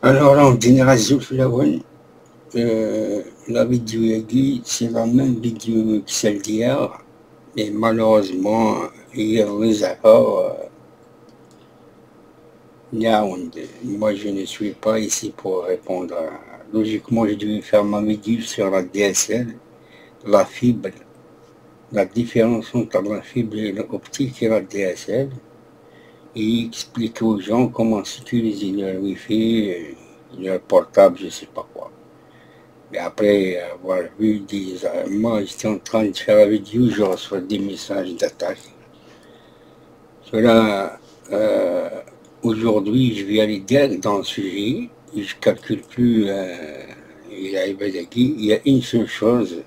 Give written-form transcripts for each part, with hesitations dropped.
Alors là, on génération la vidéo Yagi, c'est la même vidéo que celle d'hier, mais malheureusement, hier, moi je ne suis pas ici pour répondre. Logiquement, je devais faire ma vidéo sur la DSL, la fibre, la différence entre la fibre optique et la DSL, et expliquer aux gens comment utiliser leur Wi-Fi, leur portable, je ne sais pas quoi. Mais après avoir vu moi j'étais en train de faire la vidéo, je reçois des messages d'attaque. Cela, aujourd'hui, je vais aller direct dans le sujet, et je ne calcule plus, il y a une seule chose,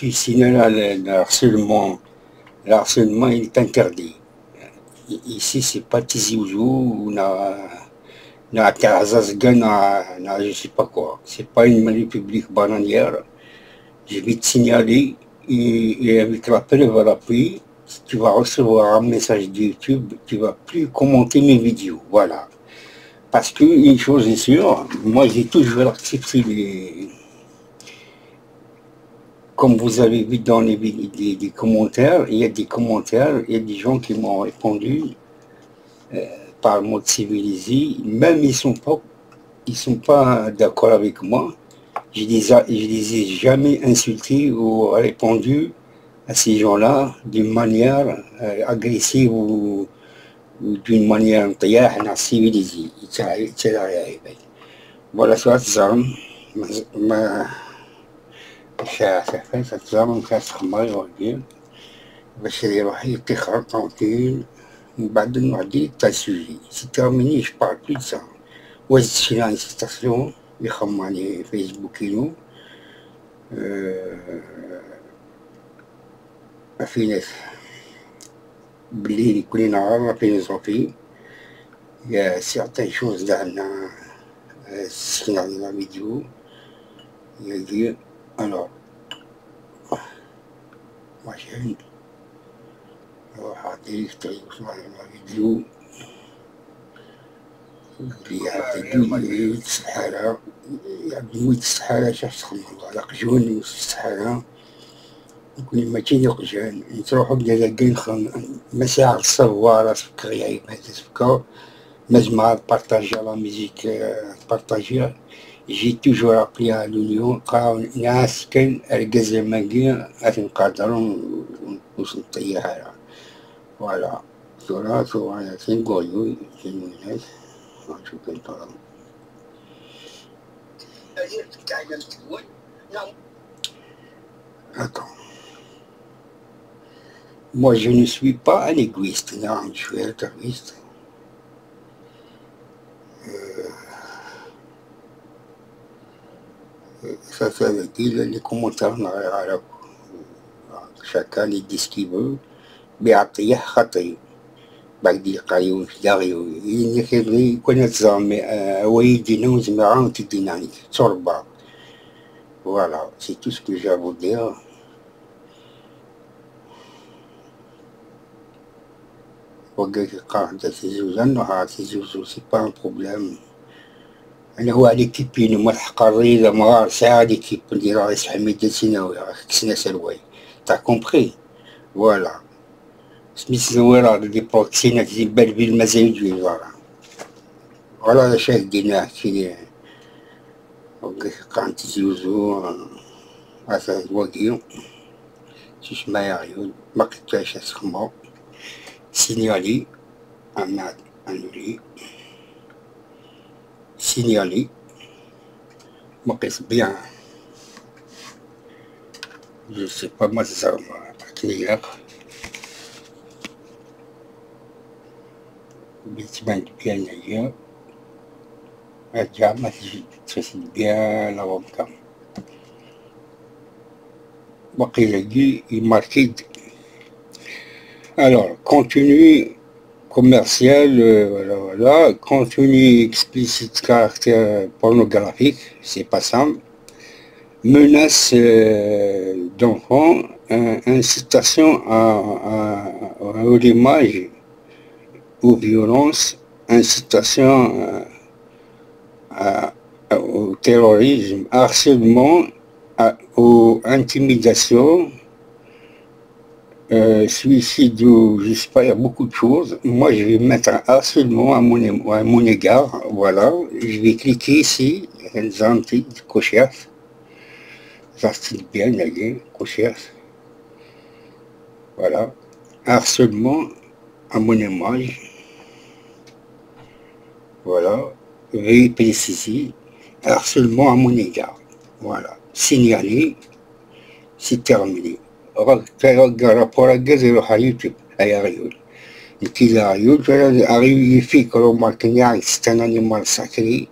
sinon l'harcèlement est interdit. Ici, c'est pas Tizi Ouzou, je sais pas quoi. C'est pas une république bananière. Je vais te signaler et avec la preuve à l'appui, tu vas recevoir un message de YouTube, tu vas plus commenter mes vidéos. Voilà. Parce que une chose est sûre, moi j'ai toujours accepté les. Comme vous avez vu dans les des commentaires, il y a des commentaires, il y a des gens qui m'ont répondu par le mot civilisé, même ils sont pas d'accord avec moi. Je les ai jamais insultés ou répondu à ces gens-là d'une manière agressive ou d'une manière civilisée. Voilà, soit ça, ما تتزامن كاس خمار وردين باش يروح يتخر طونتين وبعدين نعدي تاع السوجي سي تيرميني جو بارل بلو دو سا واش شرينا ان ستاسيون يخماني فيسبوكينو ما في ناس بالليل كل نهار ما في نصوفي يا سيغتان شوز دعنا سكنا لا فيديو يدير alors moi j'ai هذه la vidéo اللي السحالة مويت السحالة شخص خمم الله لقجون السحالة يكون ماشي يقجان تروحو بدا لاقين مساعد الصوارة سبكا غيعيب هذا سبكا مجمع بارطاجيا لا ميزيك بارطاجيا جي توجور ابلي à l'union قاو ناس كان رقز ماكي نقدرو نطيحها فوالا سوراتو انا تنقولو الناس شو كنت Attends. Moi, je ne suis pas un égoïste, non, je suis altruiste. Ça veut dire les commentaires chacun il dit ce qu'il veut, بيعطيه خطي بعد قايو داغيو يخلي كنا تزامي ويدينا وزمعان تدينا تربة. Voilà, c'est tout ce que j'ai à vous dire. C'est pas un problème. أنا هو على كيبين وملحق الريضة مغار ساعة كيب ندير رئيس حميد السيناوي كسنا سلواي تاع كومبخي فوالا سميت زويرة دي بروكسينا تزي بالبي المزايد فوالا شاهديناه كي كان تزيوزو هذا الوكيو شوش ما يعيون ما قلتلاش اسخمو سينيالي عماد أنولي signaler, Maurice bien, je sais pas moi ça hier, bien ailleurs, déjà c'est bien la webcam. Maurice il marque. Alors contenu commercial, voilà, contenu explicite caractère pornographique, c'est pas simple. Menace d'enfants, incitation à l'image, aux violences, incitation au terrorisme, harcèlement, ou intimidation, suicide, ou je sais pas, il y a beaucoup de choses. Moi, je vais mettre un harcèlement à mon égard, voilà. Je vais cliquer ici, Zanti, Cochers, ça style bien, Cochers, voilà. Harcèlement à mon image, voilà. Veuillez préciser, harcèlement à mon égard, voilà. Signaler, c'est terminé. rapport à gaz يروح على يوتيوب هيا غيول كي arrive يفيك remarquer c'est un animal sacré.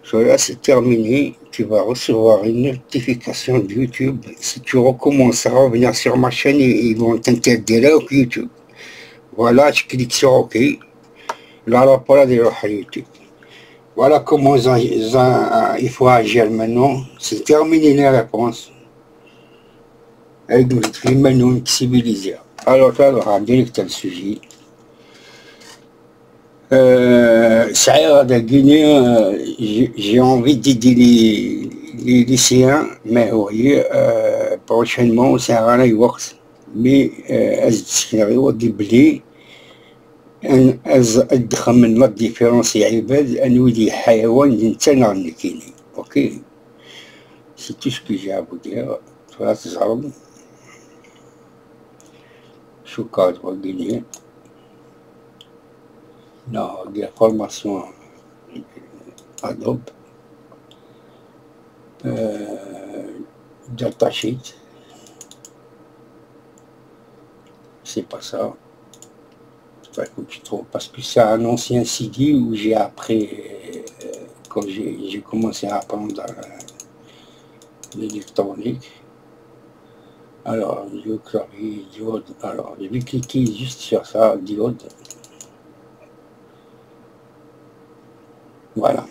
Cela c'est terminé, tu vas recevoir une notification de YouTube. Si tu recommences à revenir sur ma chaîne, ils vont t'interdire au YouTube. Voilà, tu cliques sur OK. Là, rapport à YouTube. Voilà comment il faut agir maintenant. C'est terminé les réponses. Avec une civilisée. Alors, là, on va direct le sujet. J'ai envie d'aider les lycéens, mais vous voyez, prochainement, c'est un rana works. Mais, السيناريو قبلي أدخل من لا ديفيرونسي عباد أن ودي حيوان نتانا نكيني. أوكي. C'est tout ce que j'ai à vous dire. Voilà, c'est ça. Je cadre guinéen. Non, de la formation Adobe, datasheet, c'est pas ça. Parce que c'est un ancien CD où j'ai appris, quand j'ai commencé à apprendre l'électronique. Alors, diode, alors je vais cliquer juste sur ça, diode. Voilà.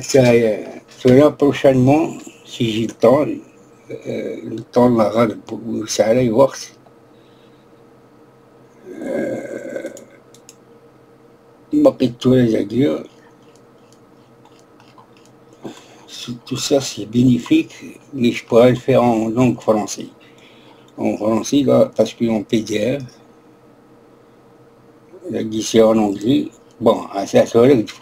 Cela prochainement, si j'ai le temps de la rade, ça allait voir. Tout ça c'est bénéfique, mais je pourrais le faire en langue française. En français, là, parce qu'en PDF, c'est en anglais. Bon, c'est vrai que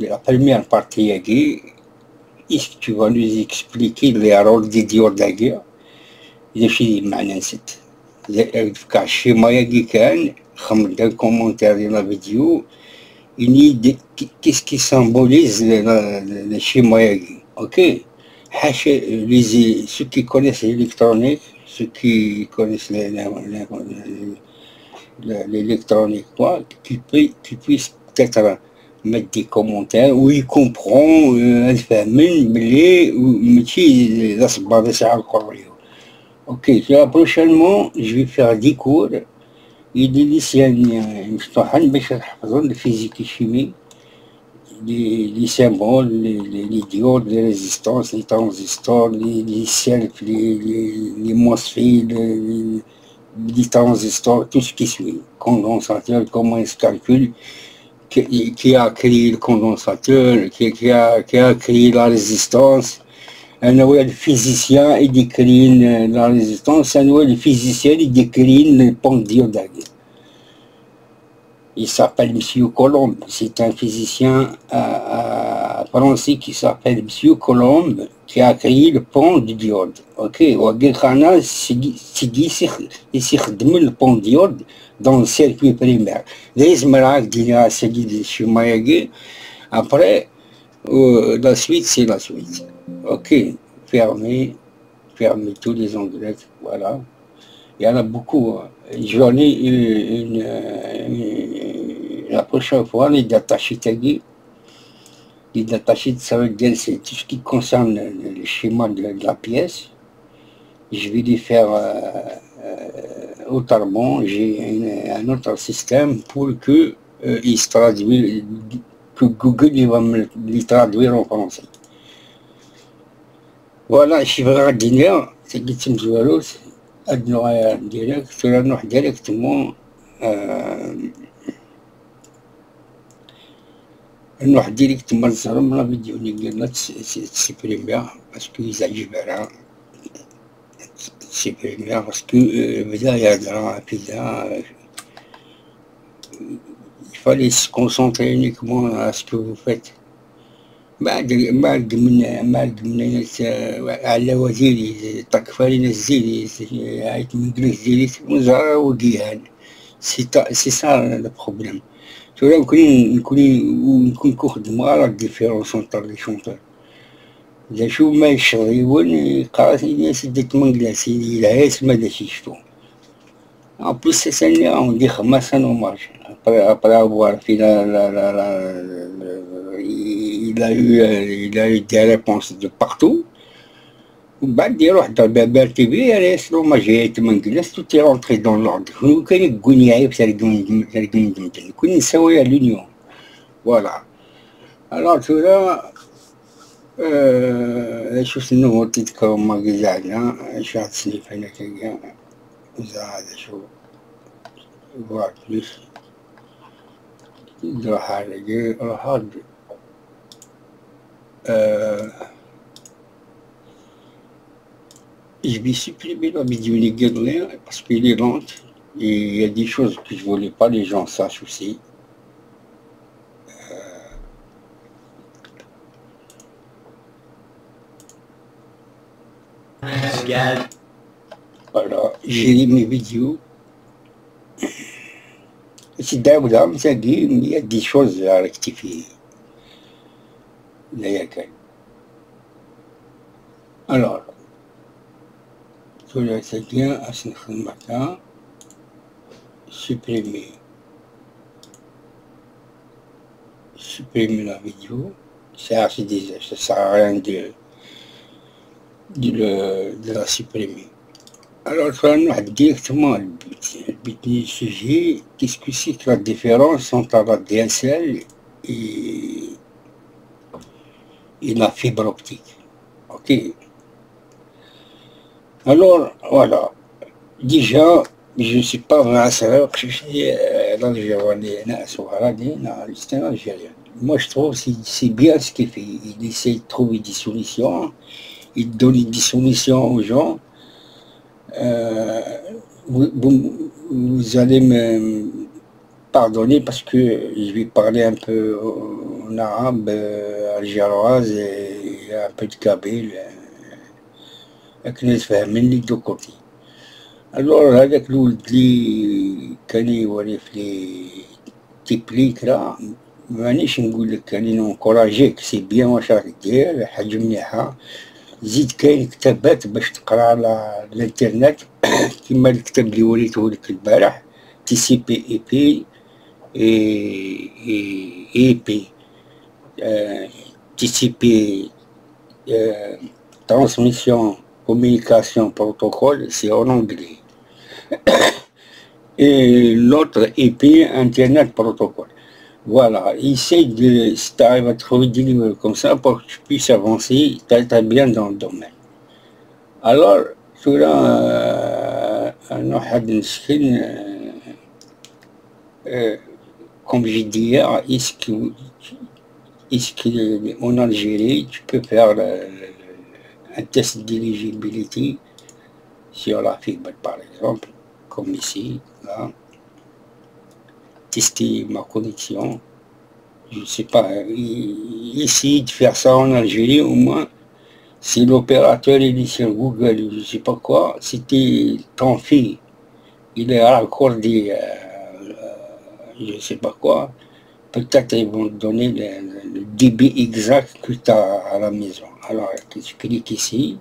la première partie, est-ce que tu vas nous expliquer les rôles des diodes de la guerre? Je suis malin-site. Chez moi, il y a un commentaire dans la vidéo. Qu'est-ce qui symbolise le schéma? Ok. Ceux qui connaissent l'électronique, ceux qui connaissent l'électronique, qui puissent peut-être mettre des commentaires où ils comprennent, ok, prochainement, je vais faire des cours. Il y a des lycéens de physique et chimie, les symboles, les diodes, les résistances, les transistors, les selfs, les MOSFET, les transistors, tout ce qui suit. Condensateur, comment il se calcule, qui a créé le condensateur, qui a créé la résistance. Un physicien, il décrit la résistance, un physicien, il décrit le pendiode. Il s'appelle M. Coulomb, c'est un physicien français qui s'appelle M. Coulomb, qui a créé le pont du diode. Ok, c'est le pont diode dans le circuit primaire. Après, la suite, c'est la suite. Ok, fermez tous les onglets, voilà. Il y en a beaucoup. J'en ai la prochaine fois, les datasheets. Les datasheets, ça veut dire c'est tout ce qui concerne le schéma de la pièce. Je vais les faire autrement. J'ai un autre système pour que il se traduise, que Google il va me les traduire en français. Voilà, je suis vraiment dîner, c'est que tu me dis, direct, directement نروح ديريكتومون نزهرو من لا فيديو اللي قلنا تسيبريميها باسكو يزعجبها تسيبريميها باسكو بدا يهدر بدا il fallait se concentrer uniquement à ce que vous faites. بعد من على وزيري طاكفالي الزيري عيط من قلت زيري وزارة وقيهان سي سا لو بروبليم تولي نكون كنخدم غير الديفيرونس اونتر لي شونتور إذا شو ما يشريون قرا سيدي تمنقلاس العيس ما داش يشتو En plus, cette année, on dit que c'est normal. Après avoir fait il a eu des réponses de partout. بعد يروح ضرب TV يا ما جيت ما نجلس tout est rentré dans l'ordre. كان يقول عيب ترقم كنا نسويها l'union. Voilà. Alors tout là شوف انه تذكر ما قزعنا شاهد سنيف هنا كذا زاد شو voir plus de حاجة راح je vais supprimer la vidéo négative parce qu'il est lente et il y a des choses que je voulais pas les gens sachent aussi. Voilà, j'ai mis mes vidéos. C'est d'abord, il y a des choses à rectifier. Alors, tout là, c'est bien à ce matin. Supprimer la vidéo. Ça sert à rien de la supprimer. Alors, tu vas directement le but du sujet. Qu'est-ce que c'est que la différence entre la DSL et la fibre optique? Ok. Alors, voilà. Déjà, je ne suis pas vraiment sérieux parce que je suis algérien. Moi, je trouve que c'est bien ce qu'il fait. Il essaie de trouver des solutions. Il donne des solutions aux gens. Vous allez me pardonner parce que je vais parler un peu en arabe, algéroise et un peu de kabyle. لكن يتفهمني دو كوتي. الور هذاك الولد اللي كان يوري في لي تيبليك راه مانيش نقول لك كان نونكوراجيك سي بيان واش راك دير حاجه مليحه. زيد كاين كتابات باش تقرا على الانترنت كيما الكتاب اللي وريتهولك البارح TCP/IP اي بي TCP transmission communication protocole, c'est en anglais. Et l'autre IP, Internet protocole. Voilà, essaye de, si tu arrives à trouver des livres comme ça pour que tu puisses avancer, tu es bien dans le domaine. Alors, cela, comme j'ai dit hier, est-ce qu'en Algérie, tu peux faire un test d'éligibilité sur la fibre, par exemple, comme ici, là, tester ma connexion, je ne sais pas, essayer de faire ça en Algérie, au moins, si l'opérateur il est sur Google, je ne sais pas quoi, si ton fils, il est raccordé, je ne sais pas quoi, peut-être ils vont te donner le débit exact que tu as à la maison. Alors, tu cliques ici.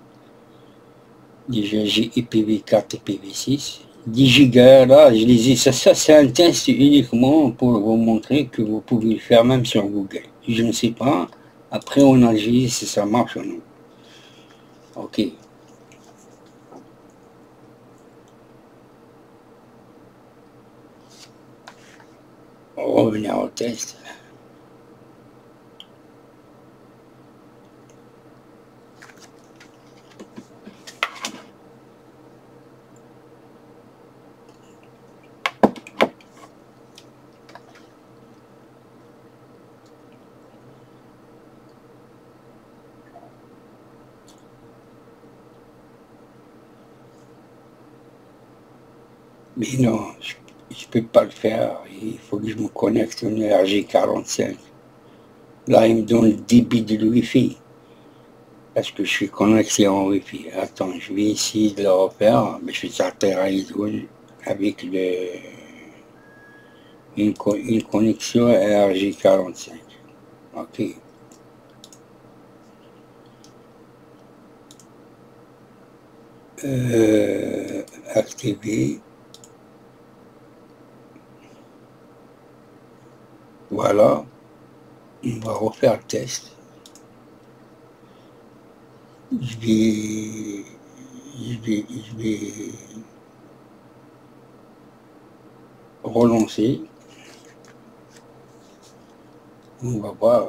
Déjà, j'ai IPv4 et IPv6. 10 gigas, là, je les ai. Ça c'est un test uniquement pour vous montrer que vous pouvez le faire même sur Google. Je ne sais pas. Après, on agit si ça marche ou non. Ok. On va revenir au test. Mais non, je peux pas le faire. Il faut que je me connecte au RJ45. Là, il me donne le débit de Wi-Fi. Parce que je suis connecté en Wi-Fi. Attends, je vais essayer de le refaire. Mais je vais atterrir avec une connexion RJ45. Ok. Activer. Voilà. On va refaire le test. Je vais relancer. On va voir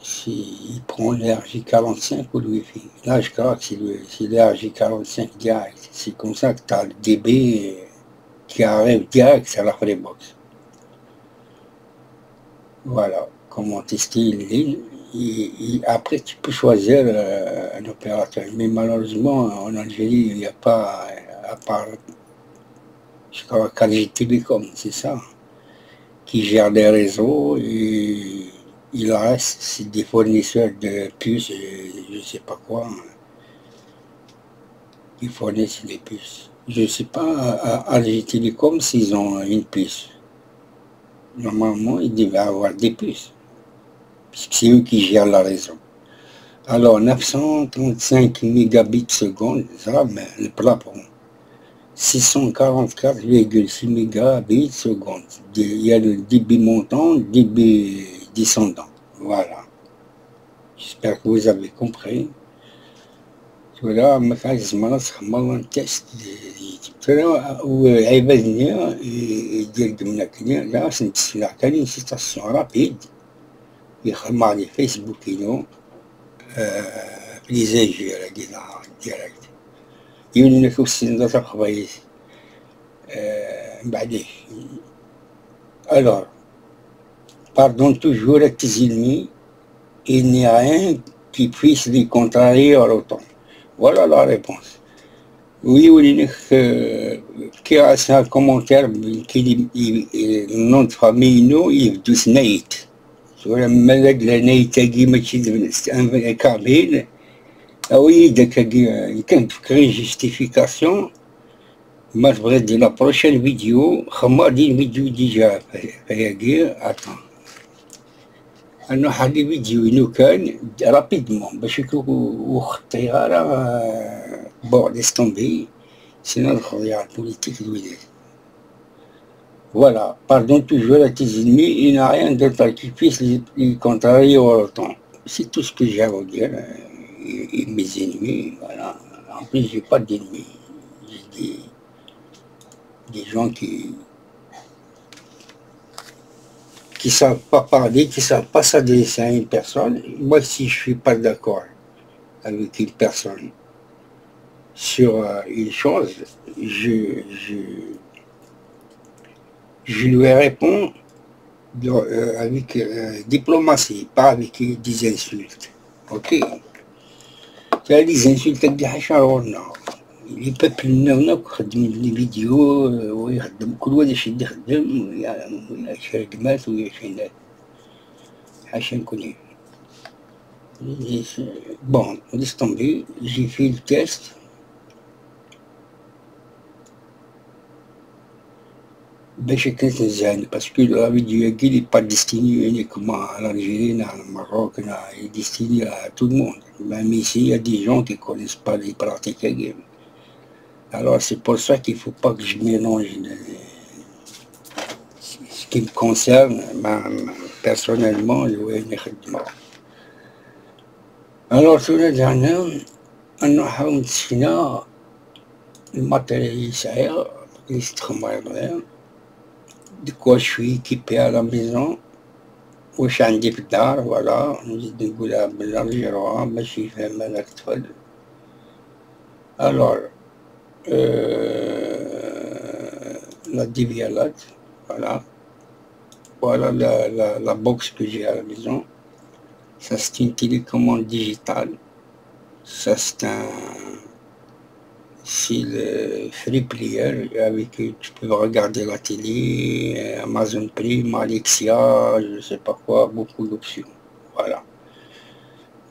s'il prend l'RJ45 ou le Wi-Fi. Là, je crois que c'est l'RJ45 direct. C'est comme ça que tu as le DB qui arrive direct sur la Freebox. Voilà, comment tester une ligne. Et après, tu peux choisir un opérateur. Mais malheureusement, en Algérie, il n'y a pas, à part, je crois, 4G Télécom, c'est ça, qui gère les réseaux. Et il reste, c'est des fournisseurs de puces, je ne sais pas quoi. Ils fournissent des puces. Je ne sais pas, à Alger Télécom, s'ils ont une puce. Normalement, ils devaient avoir des puces. Puisque c'est eux qui gèrent la réseau. Alors, 935 mégabits seconde, ça, mais le plafond. 644,6 mégabits seconde. Il y a le débit montant, le débit descendant. Voilà. J'espère que vous avez compris. Voilà, mécanisme, c'est un test. وعيبتني ديال دمناكني لا سنتسنع كان سيتاسيون رابيد يخدم على فيسبوك ينو في لي زاجير ديريكت يولي توصل لتا خبايز بعديه. Alors, pardon toujours à tes ennemis, il n'y a rien qui puisse les contrarier à l'automne. Voilà la réponse. Oui, qui a un commentaire qui le nom de famille, nous, il douce Nate. Sur la malade, la Nate, un cabine. Ah oui, il y a une justification. Malgré de la prochaine vidéo, une vidéo déjà. Attends. أنه حالي فيديو إنه كان رابيدمون باش يكونوا خطي غير بون ليستومبي سينو ندخل على البوليتيك الولاد. Voilà, pardon toujours à tes ennemis, il n'y a rien d'autre qui puisse les contrarier au temps. C'est tout ce que j'ai à vous dire. Et mes ennemis, voilà. En plus, j'ai pas d'ennemis. J'ai des gens qui savent pas parler, qui savent pas s'adresser à une personne. Moi, si je suis pas d'accord avec une personne sur une chose, je lui réponds avec diplomatie, pas avec des insultes. Ok? C'est des insultes qui les peuples يخدم لي فيديو ويخدم كل واحد يشد يخدم ويا شركات ويا شينات حاشا نكون bon laisse tomber, j'ai fait le test. باش كانت مزيانة باسكو لا فيديو هاكي لي با ديستيني uniquement à l'Algérie, au Maroc, il est destiné à tout le monde. Même ici, il y a des gens qui ne connaissent pas les pratiques hagées. Alors c'est pour ça qu'il ne faut pas que je mélange ce qui me concerne, personnellement, alors tout le dernier, on a le matériel يسعر يستخدم de quoi je suis équipé à la maison واش عندي في الدار. voilà نزيد نقولها بالالجيروان باش يفهم هذاك الطفل. alors la dévialate, voilà la box que j'ai à la maison. Ça c'est une télécommande digitale, ça c'est c'est le Free Player, avec tu peux regarder la télé, Amazon Prime, Alexia, je ne sais pas quoi, beaucoup d'options. Voilà.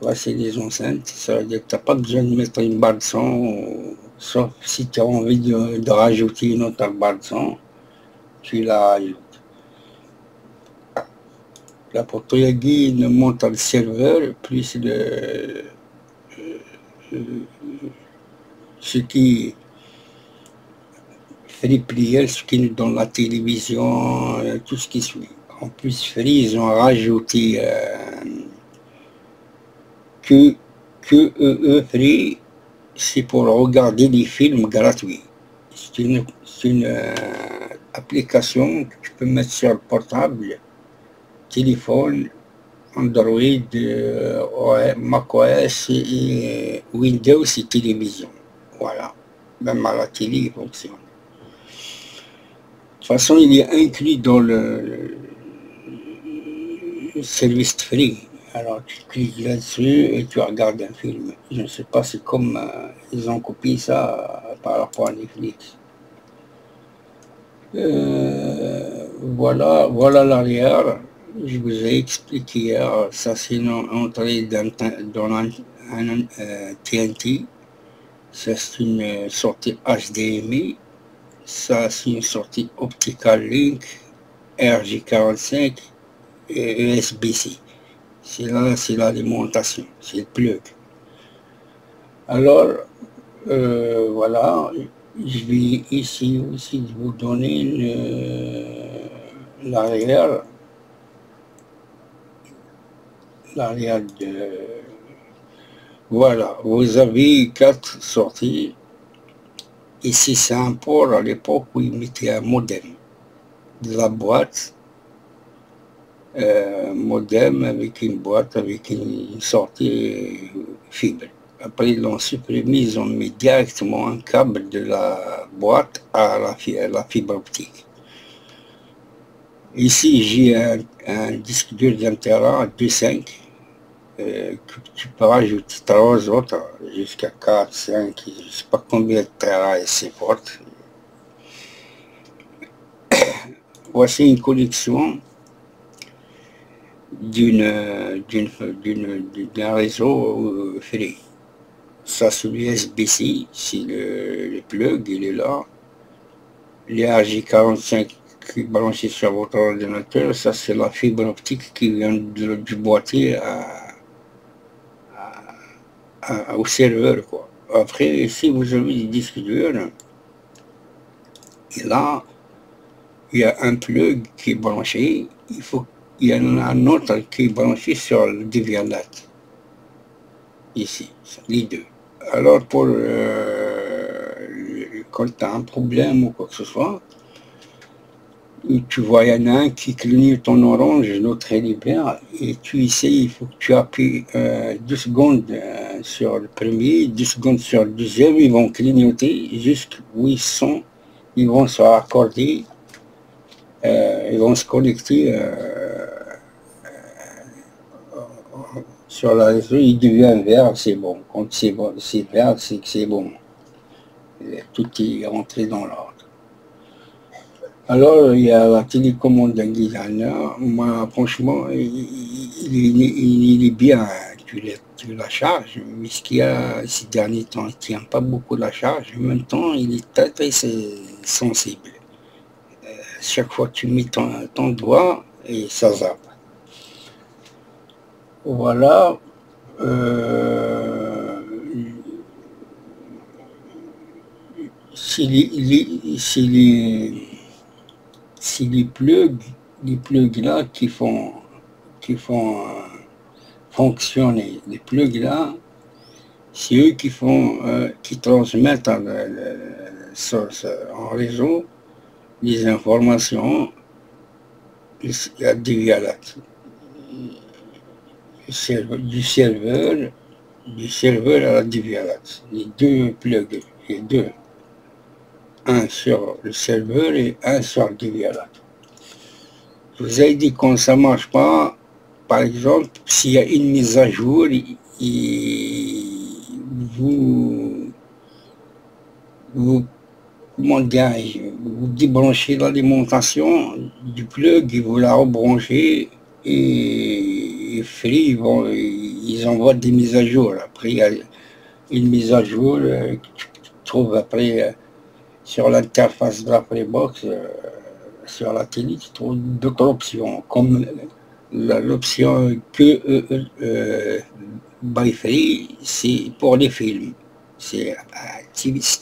Là, c'est des enceintes, ça veut dire que tu n'as pas besoin de mettre une barre de son, sauf si tu as envie de rajouter une autre barre de son, tu la rajoutes. La porte-yogi ne monte le serveur, plus ce qui Free Player, ce qui nous donne la télévision, tout ce qui suit. En plus, Free, ils ont rajouté que Free, c'est pour regarder des films gratuits. C'est une application que tu peux mettre sur le portable, téléphone, Android, macOS et Windows et télévision. Voilà. Même à la télé, il fonctionne. De toute façon, il est inclus dans le service Free. Alors, tu cliques là-dessus et tu regardes un film. Je ne sais pas, c'est comme ils ont copié ça par rapport à Netflix. Voilà l'arrière. Je vous ai expliqué hier, ça c'est une entrée dans un TNT. Ça c'est une sortie HDMI. Ça c'est une sortie Optical Link, RJ45 et USB-C. C'est l'alimentation, c'est le plug. Alors, voilà, je vais ici aussi vous donner l'arrière de... Voilà, vous avez 4 sorties. Ici, c'est un port à l'époque où ils mettaient un modem de la boîte. Modem avec une boîte, avec une sortie fibre. Après, ils l'ont supprimé, ils ont mis directement un câble de la boîte à la fibre optique. Ici, j'ai un disque dur d'un Tera 2.5 que tu peux rajouter 3 autres, jusqu'à 4, 5, je ne sais pas combien de Tera il supporte. Voici une connexion d'un réseau Free. Ça, c'est l'USB-C, c'est le plug, il est là. Les RJ45 qui est branché sur votre ordinateur, ça c'est la fibre optique qui vient du boîtier au serveur, quoi. Après, si vous avez des disques durs, et là, il y a un plug qui est branché, il y en a un autre qui est branché sur le Devialat. Ici, les deux. Alors, quand tu as un problème ou quoi que ce soit, tu vois, il y en a un qui clignote en orange, l'autre est vert, et tu essayes, il faut que tu appuies 2 secondes sur le premier, 2 secondes sur le deuxième, ils vont clignoter jusqu'où ils vont se raccorder, ils vont se connecter sur la réseau, il devient vert, c'est bon. Quand c'est vert, c'est que c'est bon. Tout est rentré dans l'ordre. Alors, il y a la télécommande d'un designer. Moi, franchement, il est bien. Tu la charges, mais ce qu'il y a ces derniers temps, il ne tient pas beaucoup la charge. En même temps, il est très, très sensible. Chaque fois que tu mets ton doigt, et ça zappe. Voilà. C'est les plugs là qui font fonctionner. Les plugs là, c'est eux qui transmettent en réseau les informations. Il y a des Devialat. Du serveur à la Devialat. Les deux plugs, les deux. Un sur le serveur et un sur le Devialat. Je vous ai dit quand ça ne marche pas, par exemple, s'il y a une mise à jour, vous vous, comment dirais-je, vous débranchez l'alimentation du plug et vous la rebranchez et Free, ils envoient des mises à jour. Après, il y a une mise à jour que tu trouves après sur l'interface de la Freebox, sur la télé, tu trouves d'autres options, comme l'option que by Free, c'est pour les films. Si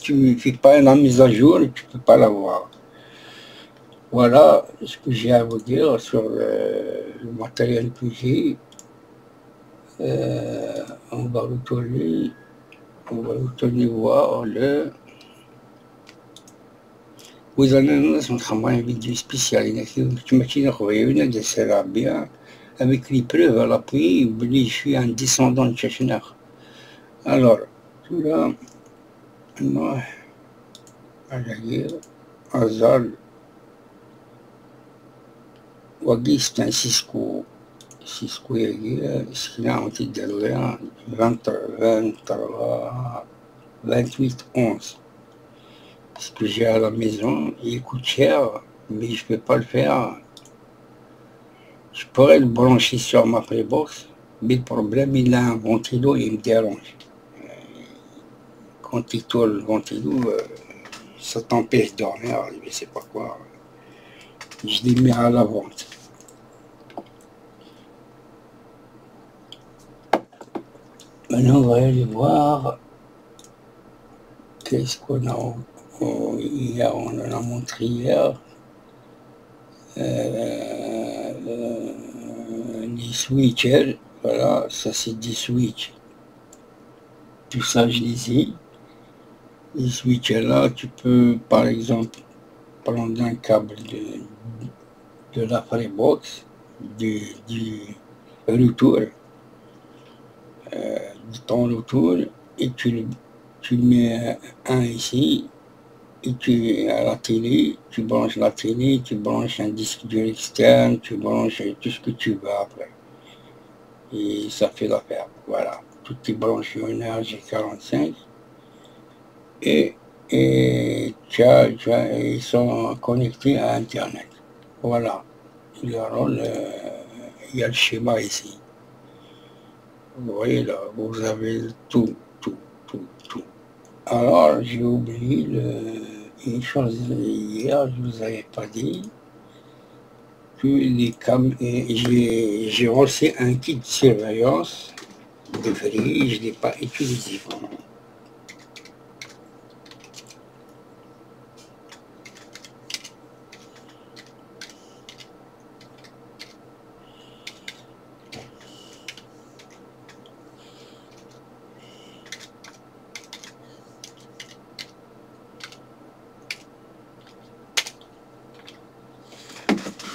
tu ne fais pas la mise à jour, tu ne peux pas l'avoir. Voilà ce que j'ai à vous dire sur le matériel que j'ai. On va retourner voir le... وإذا الناس متخمرين فيديو سبيسيال كيما خويا ديال سيرابيا avec les preuves à l'appui, je suis un descendant de Tchétchéner. Alors, là, moi, Azal, Wagi, c'est un Cisco. Cisco, il y a un petit délai, 28, 11. Ce que j'ai à la maison, il coûte cher, mais je ne peux pas le faire. Je pourrais le brancher sur ma Freebox, mais le problème, il a un ventilo et il me dérange. Quand il tourne le ventilo, ça t'empêche de dormir, je ne sais pas quoi. Je les mets à la vente. Maintenant, on va aller voir qu'est-ce qu'on a. Hier, on en a montré hier. Les switches, voilà, ça c'est des switches. Tout ça, je les ai. Les switches là, tu peux par exemple prendre un câble de la Freebox, du retour, de ton retour, et tu mets un ici, et tu à la télé, tu branches la télé, tu branches un disque dur externe, tu branches tout ce que tu veux après. Et ça fait l'affaire, voilà. Tout est branché en RJ45. Et ils sont connectés à Internet. Voilà. Il y a le schéma ici. Vous voyez là, vous avez tout. Alors, j'ai oublié une chose hier, je ne vous avais pas dit, que j'ai reçu un kit de surveillance de Free, je ne l'ai pas utilisé.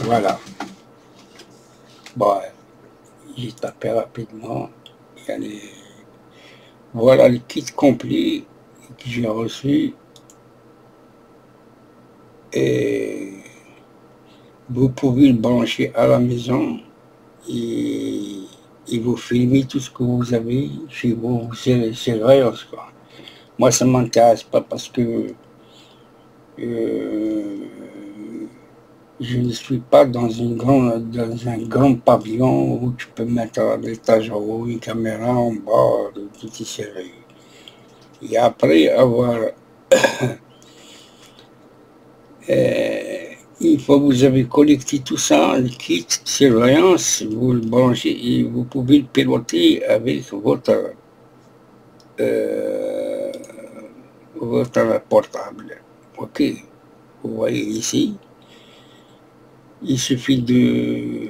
Voilà. Bon, j'ai tapé rapidement. Voilà le kit complet que j'ai reçu. Et vous pouvez le brancher à la maison et vous filmer tout ce que vous avez chez vous. C'est vrai, quoi. Moi, ça ne m'intéresse pas parce que je ne suis pas dans un grand pavillon où tu peux mettre à l'étage en haut une caméra en bas, tout est serré. Et après avoir une fois que vous avez collecté tout ça, le kit de surveillance, vous le branchez et vous pouvez le piloter avec votre portable. Ok, vous voyez ici. Il suffit de,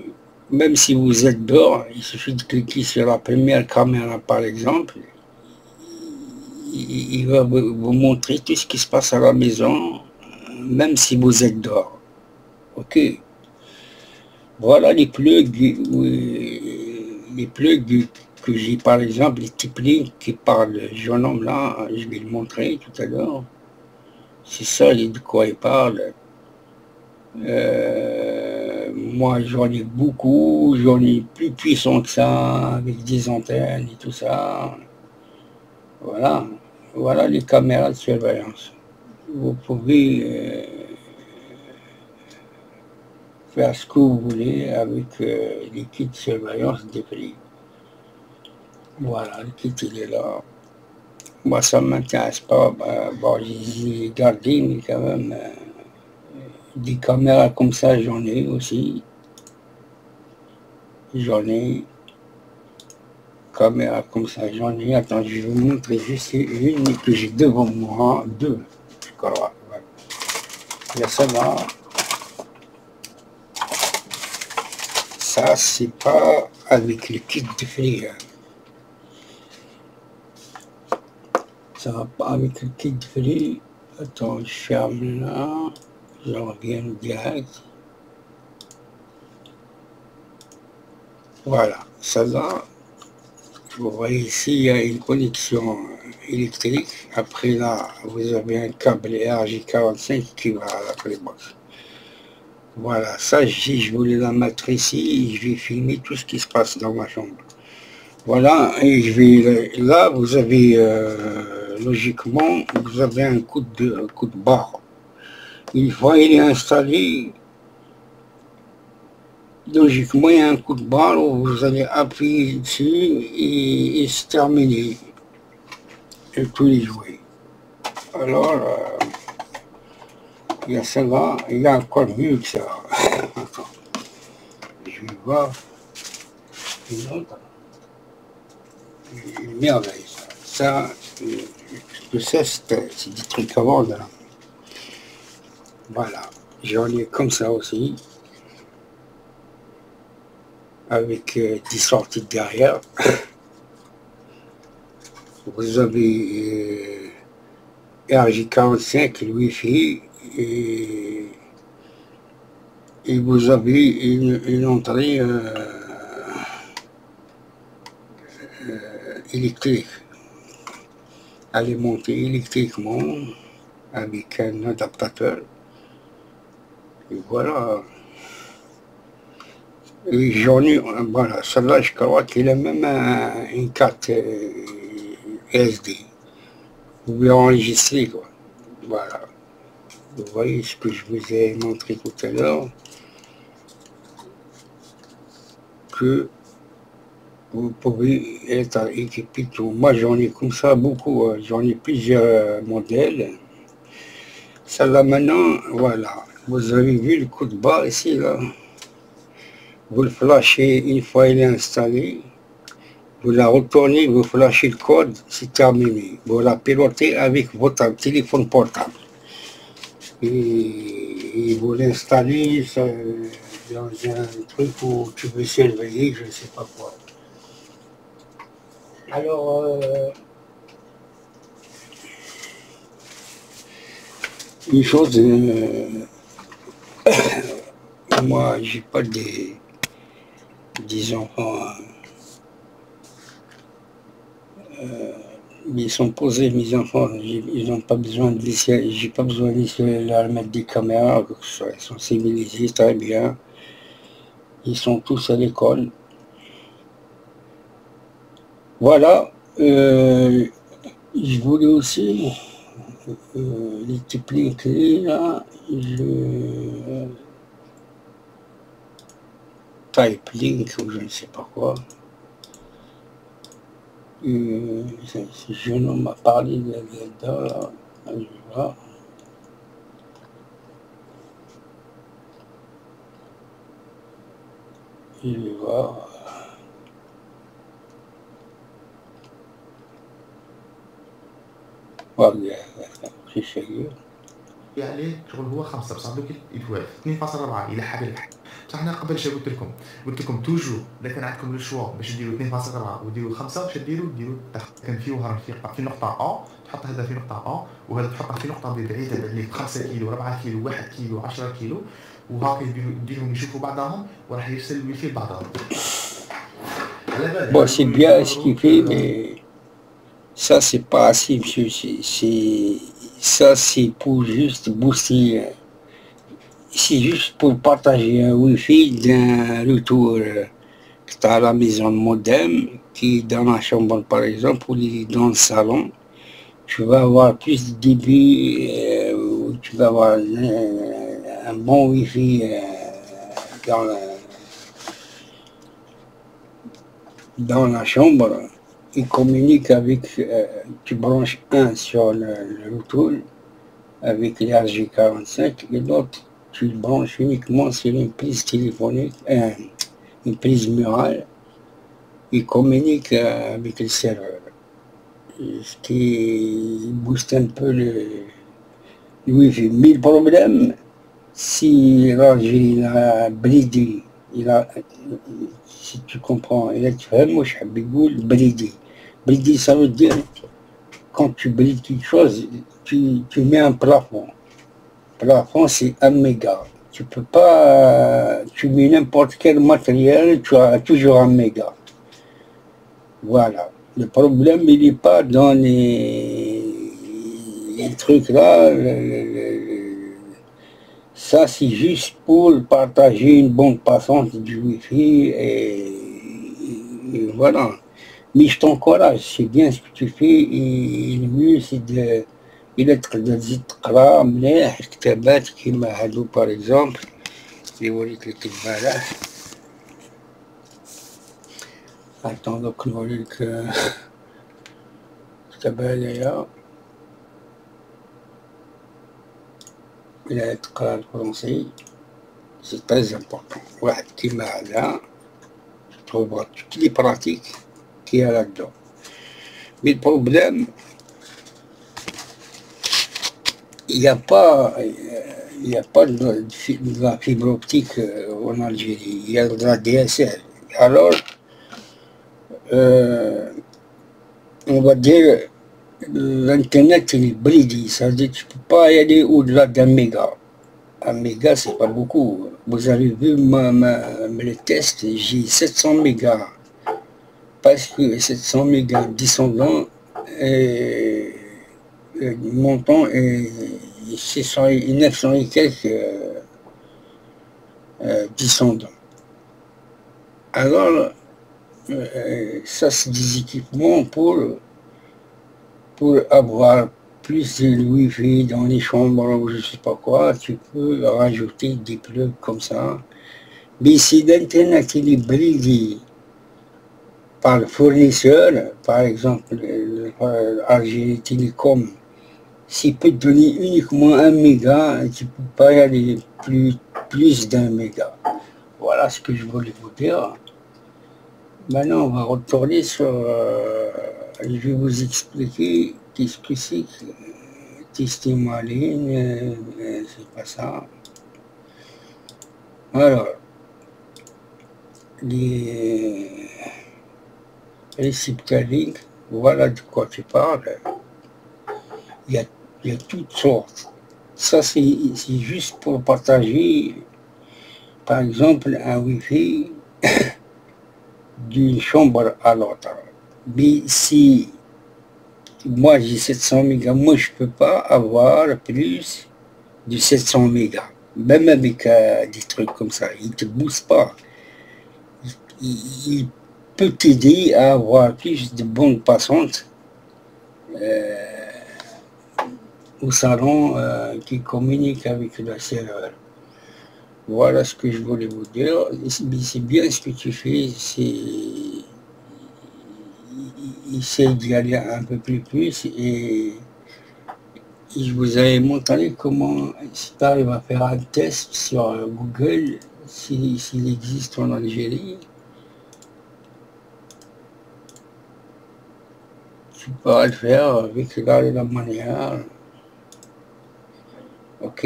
même si vous êtes dehors, il suffit de cliquer sur la première caméra par exemple, il va vous montrer tout ce qui se passe à la maison, même si vous êtes dehors. Ok. Voilà les plugs que j'ai par exemple, les Tiplink qui parlent de jeune homme là, je vais le montrer tout à l'heure. C'est ça de quoi il parle. Moi j'en ai beaucoup, j'en ai plus puissant que ça, avec des antennes et tout ça. Voilà les caméras de surveillance. vous pouvez faire ce que vous voulez avec les kits de surveillance des prix. Voilà, le kit il est là. Moi ça ne m'intéresse pas, bon j'ai gardé, mais quand même des caméras comme ça j'en ai aussi. J'en ai caméra comme ça, j'en ai. Attends, je vais vous montrer juste une que j'ai devant moi, deux, je crois. Voilà. Il y a celle-là. Ça, c'est pas avec le kit de frire. Ça va pas avec le kit de frire. Attends, je ferme là. Je reviens direct. Voilà, celle-là. Vous voyez ici, il y a une connexion électrique. Après là, vous avez un câble RJ45 qui va à la Playbox. Voilà, ça, si je voulais la mettre ici, je vais filmer tout ce qui se passe dans ma chambre. Voilà, et je vais, là, vous avez, logiquement, vous avez un coup de barre. Une fois il est installé, logiquement, il y a un coup de barre où vous allez appuyer dessus et c'est terminé. Et tous les jouets. Alors, il y a celle-là, il y a encore mieux que ça. Attends, je vais voir une autre. Une merveille, ça. Ça, c'est des trucs à vendre. Là. Voilà, j'en ai comme ça aussi. Avec des sorties derrière. Vous avez RJ45, le Wi-Fi, et vous avez une entrée électrique, alimentée électriquement avec un adaptateur. Et voilà. Et j'en ai, voilà, celle-là, je crois qu'il a même une carte SD. Vous pouvez enregistrer, quoi. Voilà. Vous voyez ce que je vous ai montré tout à l'heure. Que vous pouvez être équipé tout. Moi, j'en ai comme ça beaucoup. J'en ai plusieurs modèles. Celle-là, maintenant, voilà. Vous avez vu le coup de barre ici, là. Vous le flashez une fois il est installé. Vous la retournez, vous flashez le code, c'est terminé. Vous la pilotez avec votre téléphone portable. Et vous l'installez dans un truc où tu veux surveiller, je ne sais pas quoi. Alors, une chose, moi, j'ai pas des enfants. Ils sont posés, mes enfants, ils n'ont pas besoin de laisser, j'ai pas besoin de laisser leur mettre des caméras, ils sont civilisés, très bien. Ils sont tous à l'école. Voilà, je voulais aussi, les types de clés, là, type link ou je ne sais pas quoi. Ce jeune homme m'a parlé de là, je vais voir. Je vais voir. Voilà, c'est sérieux. عليه شغل هو 5 بصح دوك يتوالف 2.4 الى حد الان. بصح انا قبل شنو قلت لكم توجو اذا كان عندكم لو شوا باش ديروا 2.4 وديروا 5 واش ديروا كان في وهران في نقطه ا تحط هذا في نقطه ا وهذا تحطه في نقطه ب بعيده عليك 5 كيلو 4 كيلو 1 كيلو 10 كيلو وهاك يديرهم يشوفوا بعضهم وراح يرسل الويفي لبعضهم. Bon, c'est bien ce qu'il fait, mais ça, c'est pas assez, monsieur. Ça, c'est pour juste booster. C'est juste pour partager un Wi-Fi d'un retour que tu as à la maison de modem, qui est dans la chambre, par exemple, ou dans le salon. Tu vas avoir plus de débit tu peux avoir un bon Wi-Fi dans la chambre. Il communique avec, tu branches un sur le routeur avec l'RJ45 et l'autre tu le branches uniquement sur une prise téléphonique, une prise murale. Il communique avec le serveur, ce qui booste un peu le Wi-Fi. Mais le problème, si l'RJ a bridé, si tu comprends, il a bridé. Bridé, ça veut dire quand tu brides quelque chose, tu mets un plafond. Plafond, c'est 1 méga. Tu peux pas, tu mets n'importe quel matériel, tu as toujours 1 méga. Voilà. Le problème, il n'est pas dans les trucs là. Ça, c'est juste pour partager une bande passante du Wi-Fi et voilà. Mais je t'encourage, c'est bien ce que tu fais et le mieux c'est de إلا تقدر تزيد تقرا مليح كتابات كيما هادو باغ إكزومبل اللي وريت لك البارح. أتون دوك نوريلك كتاب هدايا إلا تقرا الفرنسي سي تري امبورطون. واحد كيما هذا تروفغا توت لي براتيك كي ا là-dedans. Mais le problème, il n'y a pas de la fibre optique en Algérie, il y a de la DSL. Alors, on va dire, l'internet il est bridé, ça veut dire que tu ne peux pas y aller au-delà d'un méga. Un méga, c'est pas beaucoup. Vous avez vu le test, j'ai 700 mégas. Parce que 700 mégas descendants et montant est 900 et quelques descendants. Alors, ça c'est des équipements pour avoir plus de Wi-Fi dans les chambres ou je sais pas quoi. Tu peux rajouter des plugs comme ça. Mais si l'internet il est bridé par le fournisseur, par exemple Algérie Télécom, s'il peut te donner uniquement 1 méga, tu ne peux pas y aller plus d'1 méga. Voilà ce que je voulais vous dire. Maintenant, on va retourner sur... je vais vous expliquer qu'est-ce que c'est que tester ma ligne, c'est pas ça. Alors, les récepteurs, voilà de quoi tu parles. Il y a toutes sortes. Ça, c'est juste pour partager, par exemple, un Wi-Fi d'une chambre à l'autre. Mais si moi j'ai 700 mégas, moi je peux pas avoir plus de 700 mégas. Même avec des trucs comme ça, il ne te booste pas. Il peut t'aider à avoir plus de bandes passantes au salon qui communique avec le serveur. Voilà ce que je voulais vous dire. C'est bien ce que tu fais, essaye d'y aller un peu plus et je vous avais montré comment, si tu arrives à faire un test sur Google, s'il existe en Algérie, tu peux le faire avec la manière. Ok.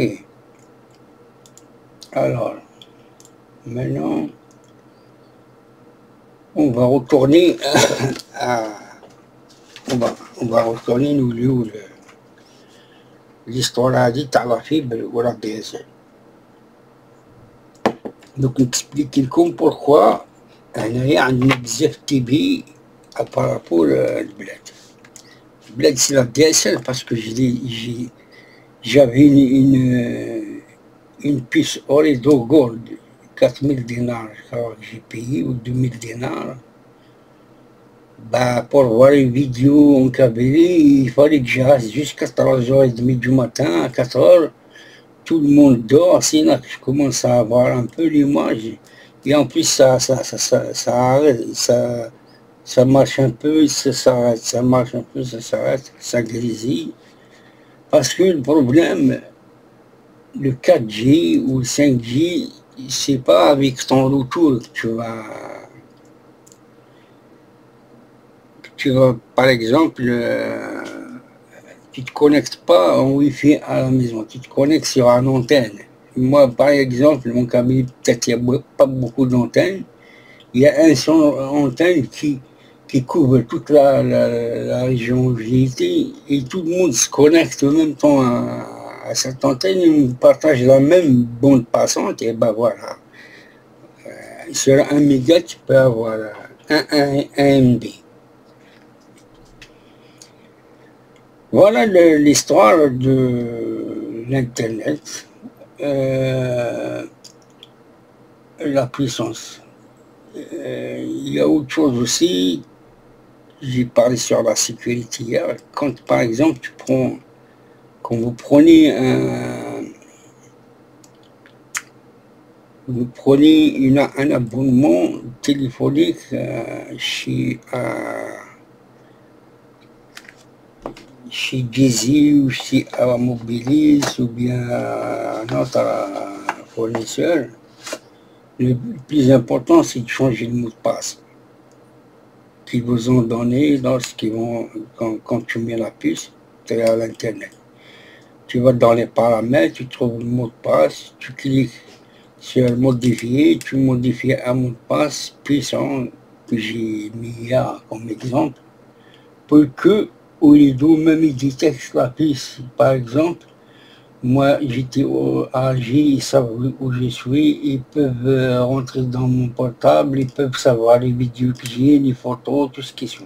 Alors, maintenant, on va retourner on va retourner nous lire l'histoire dite à la fibre ou la DSL. Donc, expliquer لكم pourquoi هنايا عندنا بزاف تي بي par rapport البلاد. البلاد c'est la DSL parce que j'avais une puce Ooredoo Gold 4000 dinars, je crois que j'ai payé, ou 2000 dinars. Bah, pour voir une vidéo en Kabylie, il fallait que je reste jusqu'à 3h30 du matin, à 4h, tout le monde dort, c'est là que je commence à avoir un peu l'image. Et en plus, ça arrête, ça marche un peu, ça s'arrête, ça marche un peu, ça s'arrête, ça grésille. Parce que le problème, le 4G ou le 5G, c'est pas avec ton retour que tu vas par exemple, tu ne te connectes pas en Wi-Fi à la maison, tu te connectes sur une antenne. Moi, par exemple, mon cabine, peut-être il n'y a pas beaucoup d'antennes, il y a un son antenne qui couvre toute la région où j'étais et tout le monde se connecte en même temps à cette antenne, on partage la même bande passante et ben voilà. Sur 1 méga, tu peux avoir un MB. Voilà l'histoire de l'Internet, la puissance. Il y a autre chose aussi, j'ai parlé sur la sécurité hier, quand par exemple quand vous prenez un abonnement téléphonique chez Dizzy ou chez Mobilis ou bien un autre fournisseur, le plus important c'est de changer le mot de passe qu'ils vous ont donné quand tu mets la puce à l'internet. Tu vas dans les paramètres, tu trouves le mot de passe, tu cliques sur modifier, tu modifies un mot de passe puissant que j'ai mis hier comme exemple pour que au lieu d'où même ils détectent la piste. Par exemple, moi j'étais à Alger, ils savent où je suis, ils peuvent rentrer dans mon portable, ils peuvent savoir les vidéos que j'ai, les photos, tout ce qui suit.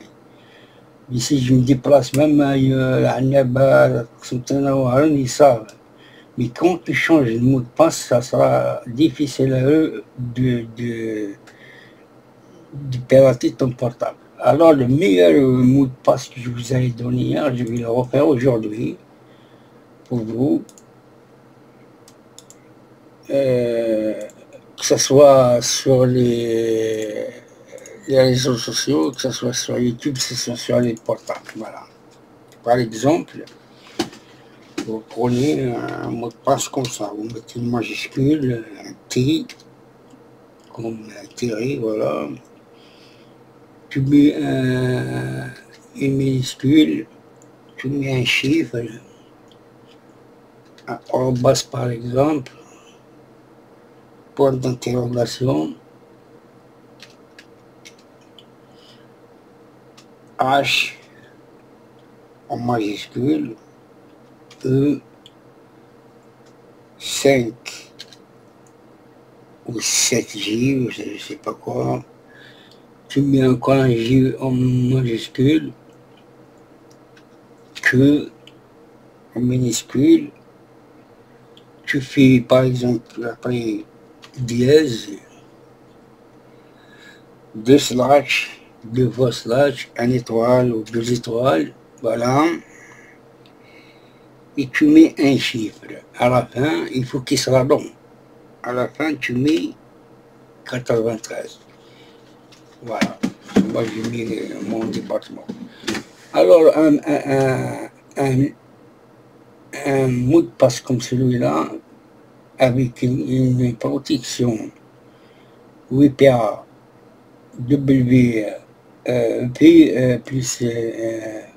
Mais si je me déplace même ailleurs, à Annaba, ils savent. Mais quand tu changes le mot de passe, ça sera difficile à eux de pirater ton portable. Alors le meilleur mot de passe que je vous avais donné hier, je vais le refaire aujourd'hui pour vous. Que ce soit sur les réseaux sociaux, que ce soit sur YouTube, que ce soit sur les portables. Voilà. Par exemple, vous prenez un mot de passe comme ça, vous mettez une majuscule, un T, comme Thierry, voilà. Tu mets une minuscule, tu mets un chiffre, un arrobas par exemple, point d'interrogation, H en majuscule, E, 5 ou 7J, ou je ne sais pas quoi. Tu mets encore un J en majuscule, que en minuscule, tu fais par exemple après dièse, 2 slash, 2 fois slash, 1 étoile ou 2 étoiles, voilà. Et tu mets un chiffre. À la fin, il faut qu'il soit long. À la fin, tu mets 93. Voilà. Moi, j'ai mis mon département. Alors, un mot de passe comme celui-là, avec une protection WPA P plus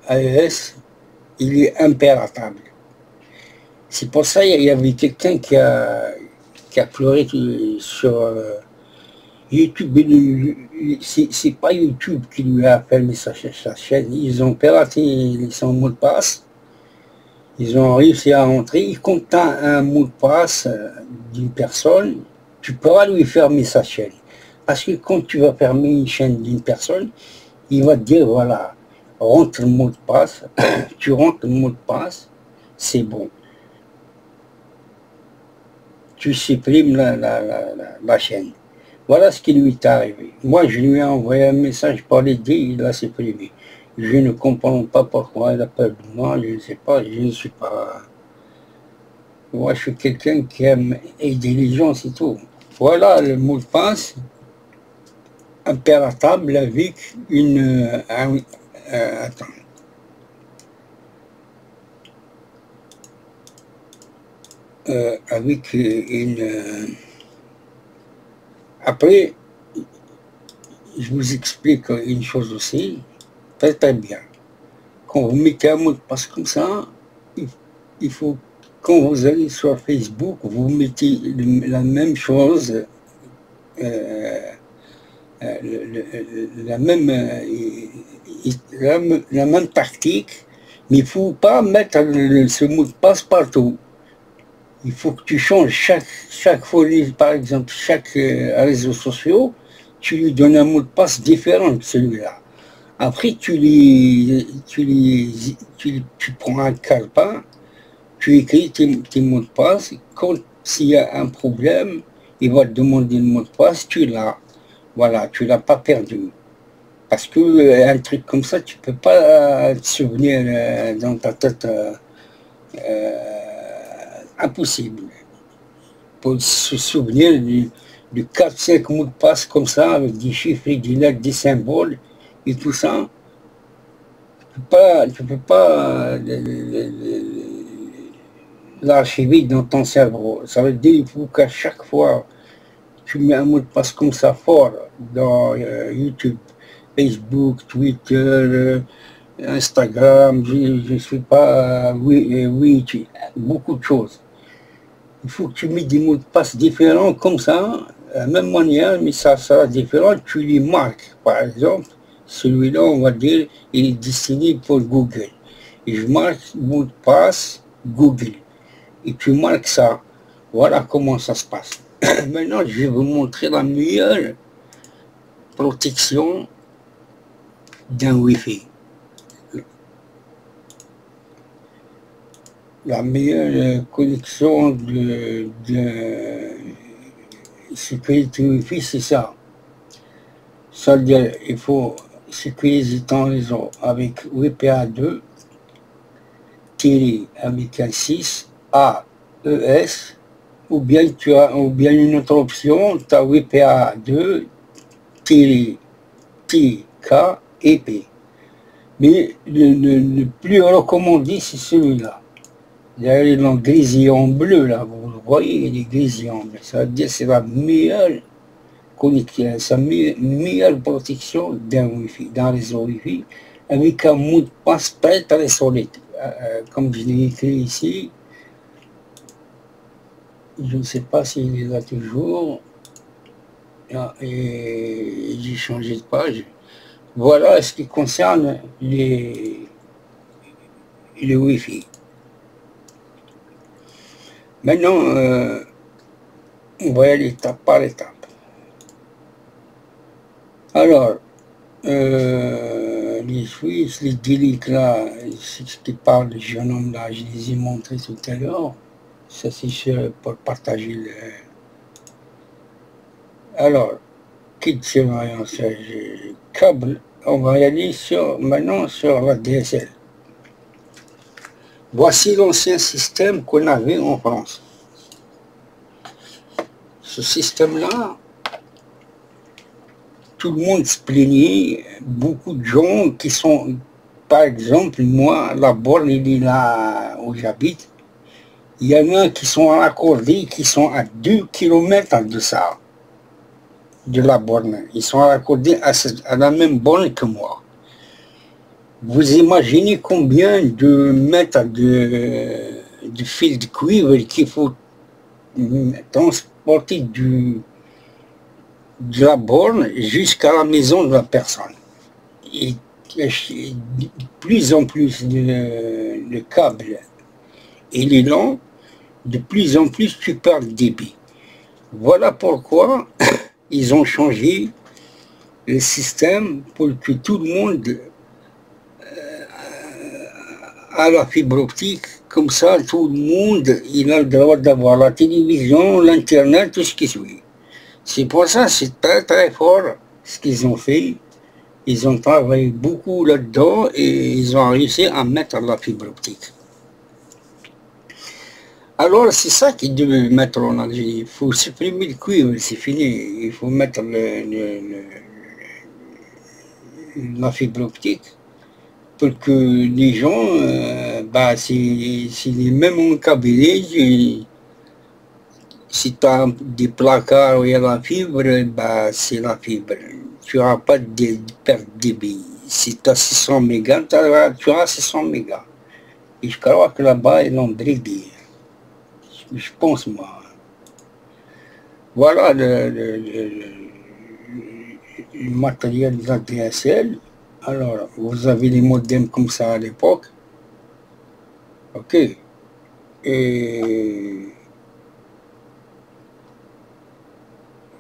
AES, il est impérattable. C'est pour ça qu'il y avait quelqu'un qui a pleuré sur YouTube. C'est pas YouTube qui lui a fermé sa chaîne. Ils ont piraté son mot de passe. Ils ont réussi à rentrer. Quand tu as un mot de passe d'une personne, tu pourras lui fermer sa chaîne. Parce que quand tu vas fermer une chaîne d'une personne, il va te dire, voilà, rentre le mot de passe, tu rentres le mot de passe, c'est bon. Tu supprimes la chaîne. Voilà ce qui lui est arrivé. Moi, je lui ai envoyé un message par l'idée, il l'a supprimé. Je ne comprends pas pourquoi il a peur de moi, je ne sais pas, je ne suis pas Moi, je suis quelqu'un qui aime aider les gens, c'est tout. Voilà le mot de passe impérative avec une... attends. Avec une... après, je vous explique une chose aussi, très très bien. Quand vous mettez un mot de passe comme ça, il faut, quand vous allez sur Facebook, vous mettez la même chose, la même tactique, mais il ne faut pas mettre ce mot de passe partout. Il faut que tu changes chaque folie, par exemple, chaque réseau social, tu lui donnes un mot de passe différent de celui-là. Après, tu prends un calepin, tu écris tes mots de passe. Quand s'il y a un problème, il va te demander le mot de passe, tu l'as. Voilà, tu l'as pas perdu. Parce que un truc comme ça, tu peux pas te souvenir dans ta tête. Impossible. Pour se souvenir de 4-5 mots de passe comme ça, avec des chiffres et des lettres, des symboles et tout ça, tu peux pas l'archiver dans ton cerveau. Ça veut dire qu'il faut qu'à chaque fois tu mets un mot de passe comme ça fort dans YouTube, Facebook, Twitter, Instagram, je ne sais pas, oui, beaucoup de choses. Il faut que tu mets des mots de passe différents comme ça, de la même manière, mais ça sera différent, tu les marques. Par exemple, celui-là, on va dire, il est destiné pour Google. Et je marque mot de passe Google. Et tu marques ça. Voilà comment ça se passe. Maintenant, je vais vous montrer la meilleure protection d'un Wi-Fi. La meilleure connexion de sécurité Wi-Fi, c'est ça. C'est-à-dire, il faut sécuriser ton réseau avec WPA2, avec un 6, AES, ou bien une autre option, tu as WPA2, TK et P. Mais le plus recommandé, c'est celui-là. D'ailleurs, il est en grisillé en bleu, là, vous le voyez, il est grisillé en bleu. Ça veut dire que c'est la meilleure connexion, sa meilleure protection d'un Wi-Fi, d'un réseau Wi-Fi, avec un mot de passe très très solide. Comme je l'ai écrit ici, je ne sais pas s'il est là toujours, et j'ai changé de page. Voilà ce qui concerne les Wi-Fi. Maintenant, on va y aller étape par étape. Alors, les Suisses, les délics là, ce qui parle de jeune homme là, je les ai montrés tout à l'heure. Ça c'est pour partager le... Alors, kit surveillance, câble, on va y aller maintenant sur la DSL. Voici l'ancien système qu'on avait en France. Ce système-là, tout le monde se plaignait, beaucoup de gens qui sont, par exemple, moi, la borne, il est là où j'habite, il y en a qui sont raccordés, qui sont à 2 km de ça, de la borne. Ils sont raccordés à la même borne que moi. Vous imaginez combien de mètres de fil de cuivre qu'il faut transporter de la borne jusqu'à la maison de la personne. Et de plus en plus le câble il est long, de plus en plus tu perds le débit. Voilà pourquoi ils ont changé le système pour que tout le monde a la fibre optique. Comme ça, tout le monde il a le droit d'avoir la télévision, l'internet, tout ce qui suit. C'est pour ça que c'est très très fort ce qu'ils ont fait. Ils ont travaillé beaucoup là-dedans et ils ont réussi à mettre la fibre optique. Alors, c'est ça qu'ils devaient mettre en Algérie. Il faut supprimer le cuivre, c'est fini. Il faut mettre la fibre optique pour que les gens, bah, c'est les mêmes en Kabylie. Si tu as des placards où il y a la fibre, bah, c'est la fibre. Tu n'auras pas de perte de débit. Si tu as 600 mégas, tu auras 600 mégas. Et je crois que là-bas, ils l'ont bridé. Je pense, moi. Voilà le matériel de la DSL. Alors, vous avez les modems comme ça à l'époque. OK. Et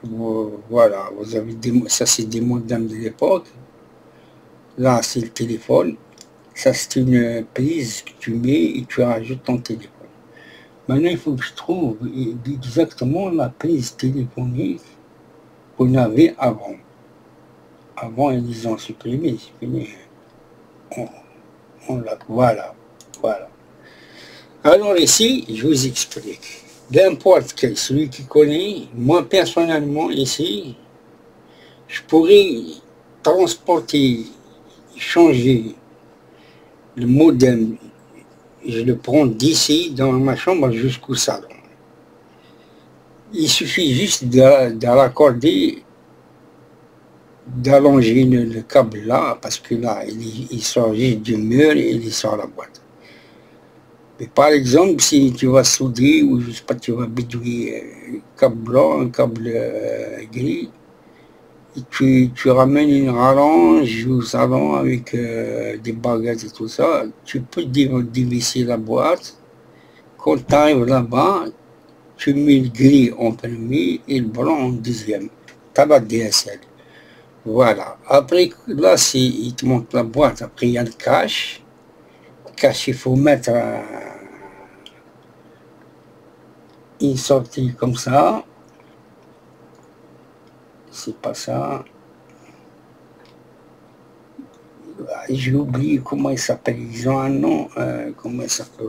voilà, vous avez ça c'est des modems de l'époque. Là, c'est le téléphone. Ça, c'est une prise que tu mets et tu rajoutes ton téléphone. Maintenant, il faut que je trouve exactement la prise téléphonique qu'on avait avant. Avant, ils les ont supprimé, c'est fini. Voilà. Alors ici, je vous explique. N'importe quel, celui qui connaît, moi personnellement ici, je pourrais transporter, changer le modem, je le prends d'ici dans ma chambre jusqu'au salon. Il suffit juste de raccorder, d'allonger le câble là, parce que là, il sort juste du mur et il sort la boîte. Mais par exemple, si tu vas souder ou je sais pas, tu vas bidouiller un câble blanc, un câble gris, et tu ramènes une rallonge au salon avec des baguettes et tout ça, tu peux dévisser la boîte. Quand tu arrives là-bas, tu mets le gris en premier et le blanc en deuxième. Tu as la DSL. Voilà. Après, là, il te montre la boîte. Après, il y a le cache. Le cache, il faut mettre une sortie comme ça. C'est pas ça. J'ai oublié comment il s'appelle. Ils ont un nom. Comment il s'appelle?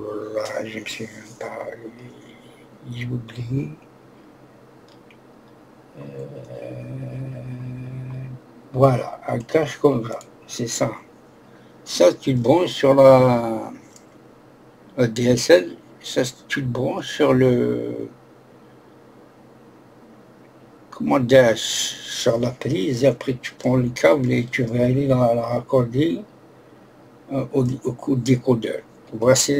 Je me souviens pas. J'ai oublié. Voilà, un cache comme ça. C'est ça. Ça, tu le branches sur la DSL. Ça, tu le branches sur le... Comment dire, sur la prise, et après tu prends le câble et tu vas aller la raccorder au décodeur. Voici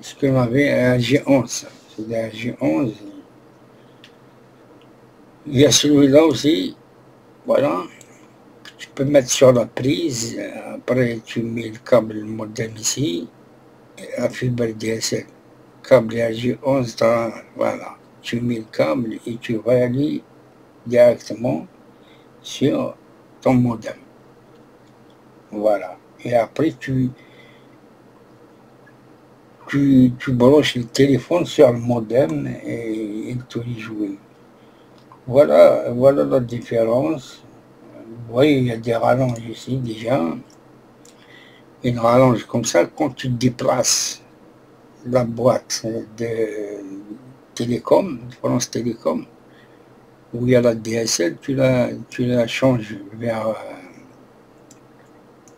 ce qu'on avait à G11. C'est un G11. Il y a celui-là aussi. Voilà. Tu peux mettre sur la prise. Après, tu mets le câble modem ici. Et la fibre DSL. Câble G11, voilà. Tu mets le câble et tu vas aller directement sur ton modem. Voilà. Et après, tu branches le téléphone sur le modem et il te les joue. Voilà la différence. Vous voyez, il y a des rallonges ici déjà. Une rallonge comme ça, quand tu déplaces la boîte de télécom, France Télécom, où il y a la DSL, tu la changes vers le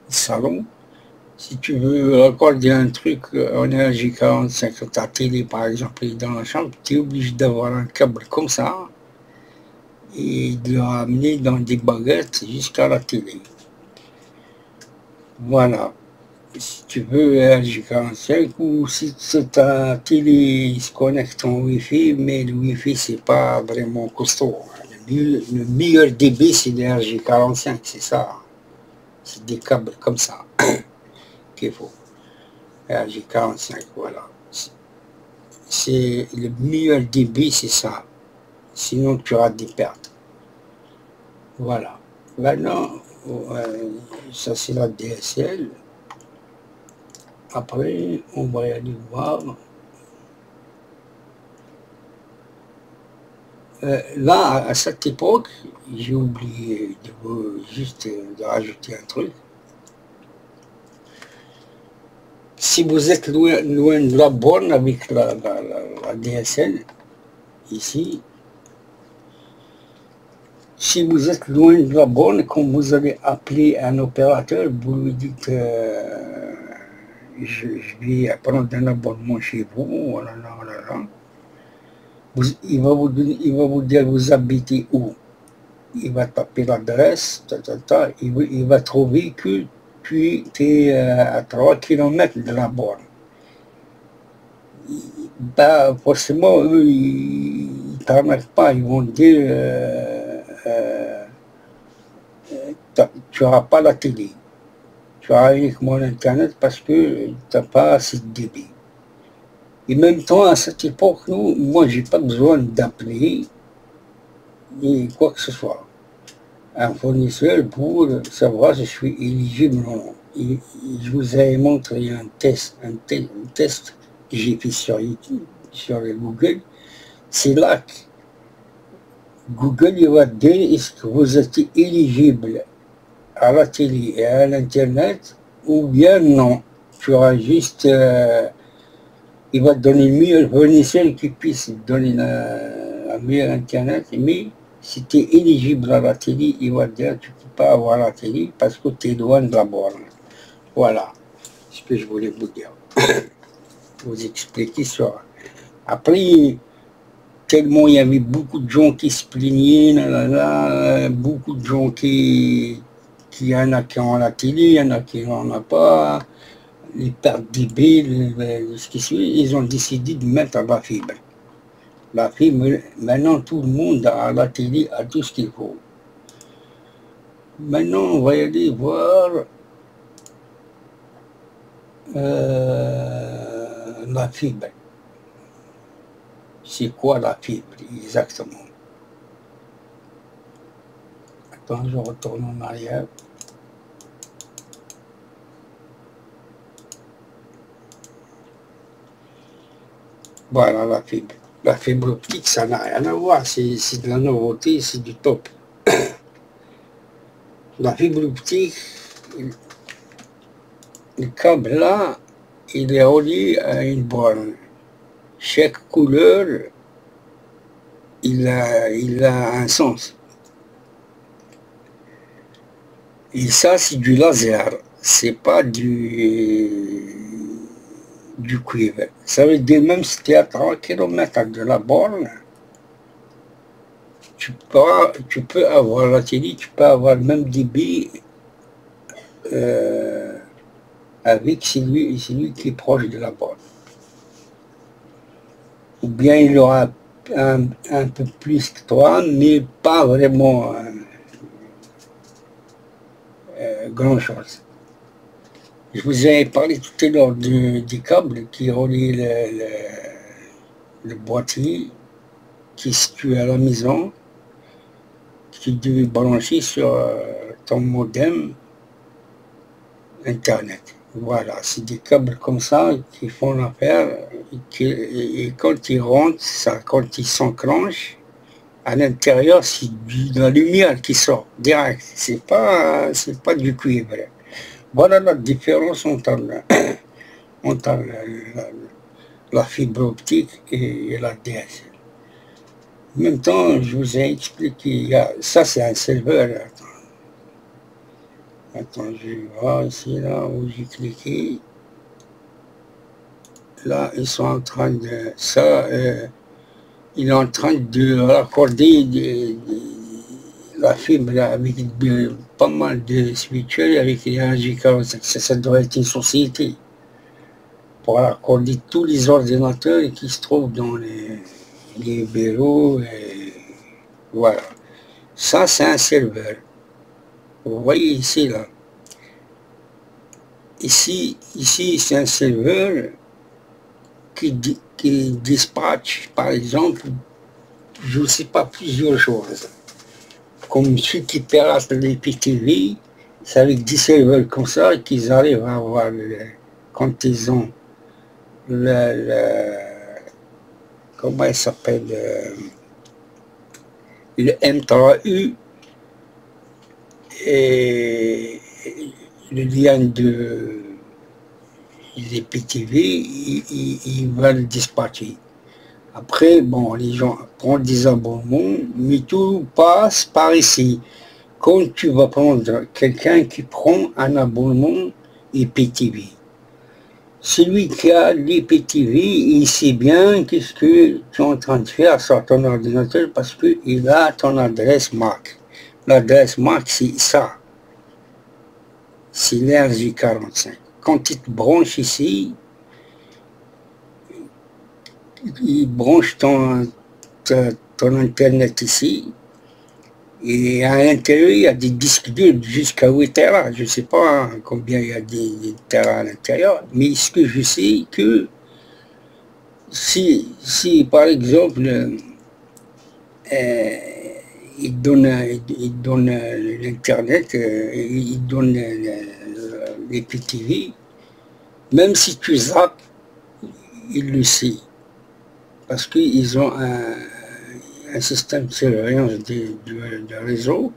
salon. Si tu veux raccorder un truc en énergie 45, ta télé par exemple est dans la chambre, tu es obligé d'avoir un câble comme ça et de le ramener dans des baguettes jusqu'à la télé. Voilà. Si tu veux RJ45 ou si ta télé se connecte en Wi-Fi, mais le Wi-Fi c'est pas vraiment costaud. Le meilleur débit c'est le RJ45, c'est ça. C'est des câbles comme ça qu'il faut. RJ45, voilà. C'est le meilleur débit, c'est ça. Sinon tu auras des pertes. Voilà. Maintenant, ça c'est la DSL. Après, on va aller voir. Là, à cette époque, j'ai oublié juste de rajouter un truc. si vous êtes loin de la borne avec la DSL, ici, si vous êtes loin de la borne, quand vous allez appeler un opérateur, vous lui dites je vais prendre un abonnement chez vous, voilà. Il va vous dire vous habitez où. Il va taper l'adresse, il va trouver que tu es à 3 km de la borne. Bah, forcément, eux, ils ne t'arnaquent pas, ils vont dire tu n'auras pas la télé, tu auras uniquement l'internet parce que tu n'as pas assez de débit. Et en même temps, à cette époque, moi, j'ai pas besoin d'appeler ni quoi que ce soit. Un fournisseur pour savoir si je suis éligible ou non. Et je vous ai montré un test que j'ai fait sur YouTube, sur Google. C'est là que Google il va dire est-ce que vous êtes éligible à la télé et à l'internet ou bien non. Tu auras juste il va te donner le meilleur fournisseur qui puisse donner la meilleure internet, mais si tu es éligible à la télé, il va te dire tu ne peux pas avoir la télé parce que tu es loin de la borne. Voilà ce que je voulais vous dire. Vous expliquer ça. Après, tellement il y avait beaucoup de gens qui se plaignaient, beaucoup de gens qui y en a qui ont la télé, il y en a qui n'en ont pas. Les pertes dB, ce qui suit, ils ont décidé de mettre la fibre. La fibre, maintenant tout le monde a la télé, a tout ce qu'il faut. Maintenant, on va aller voir la fibre. C'est quoi la fibre exactement? Attends, je retourne en arrière. Voilà la fibre. La fibre optique, ça n'a rien à voir, c'est de la nouveauté, c'est du top. La fibre optique, le câble là, il est relié à une borne. Chaque couleur, il a un sens. Et ça, c'est du laser, c'est pas du cuivre. Ça veut dire même si tu es à 3 km de la borne, tu peux avoir la télé, tu peux avoir même des billes avec celui qui est proche de la borne. Ou bien il aura un peu plus que toi, mais pas vraiment grand chose. Je vous ai parlé tout à l'heure du câble qui relie le boîtier qui est situé à la maison, qui devait brancher sur ton modem internet. Voilà, c'est des câbles comme ça qui font l'affaire et quand ils rentrent, quand ils s'enclenchent, à l'intérieur, c'est de la lumière qui sort direct. C'est pas du cuivre. Voilà la différence entre la fibre optique et la DSL. En même temps, je vous ai expliqué, ça c'est un serveur. Attends, je vais voir ici, là où j'ai cliqué. Là, ils sont en train de... il est en train de raccorder la fibre avec pas mal de switchers avec l'énergie 45. Ça doit être une société pour raccorder tous les ordinateurs qui se trouvent dans les bureaux. Et voilà. Ça, c'est un serveur. Vous voyez ici, là. Ici c'est un serveur qui dispatche, par exemple, je ne sais pas, plusieurs choses. Comme ceux qui piratent les PTV, c'est avec des serveurs comme ça qu'ils arrivent à avoir, quand ils ont comment il s'appelle, le M3U et le lien les PTV, ils veulent dispatcher. Après, bon, les gens prennent des abonnements, mais tout passe par ici. Quand tu vas prendre quelqu'un qui prend un abonnement IPTV, celui qui a l'IPTV, il sait bien qu'est-ce que tu es en train de faire sur ton ordinateur parce qu'il a ton adresse MAC. L'adresse MAC, c'est ça. C'est l'RJ45. Quand il te branche ici, il branche ton internet ici, et à l'intérieur, il y a des disques durs jusqu'à 8 Tera. Je ne sais pas combien il y a des Tera à l'intérieur, mais ce que je sais que si par exemple, il donne l'Internet, il donne les PTV, même si tu zappes, il le sait. Parce qu'ils ont un système de surveillance du réseau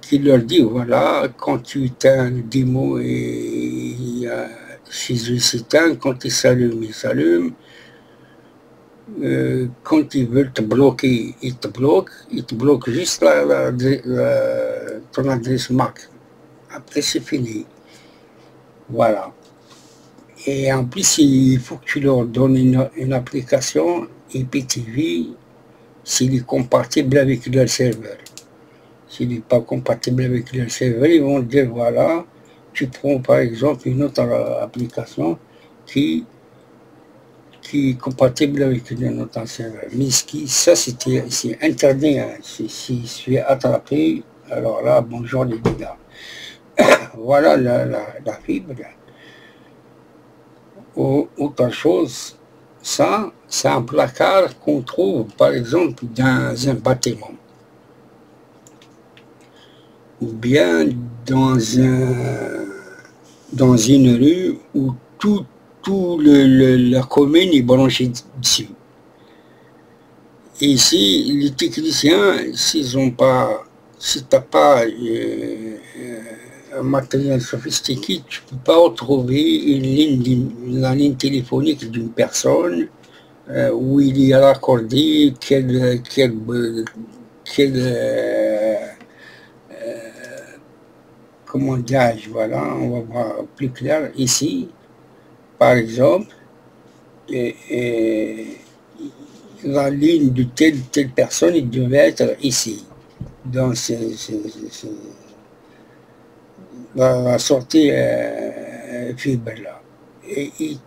qui leur dit, voilà, quand tu as un démo et chez eux s'éteint, quand il s'allume, quand ils veulent te bloquer, ils te bloquent juste ton adresse MAC. Après, c'est fini. Voilà. Et en plus, il faut que tu leur donnes une application IPTV s'il est compatible avec leur serveur. S'il n'est pas compatible avec leur serveur, ils vont dire, voilà, tu prends par exemple une autre application qui est compatible avec notre serveur. Mais ça, c'est interdit. Hein. Si je suis attrapé, alors là, bonjour les gars. Voilà la fibre. Autre chose, ça, c'est un placard qu'on trouve, par exemple, dans un bâtiment. Ou bien dans une rue où toute la commune est branchée dessus. Et ici, les techniciens, si tu n'as pas un matériel sophistiqué, tu ne peux pas retrouver la ligne téléphonique d'une personne où il y a raccordé quel comment dirais-je, voilà, on va voir plus clair ici, par exemple, la ligne de telle personne, il devait être ici, dans la sortie fibre là. Et il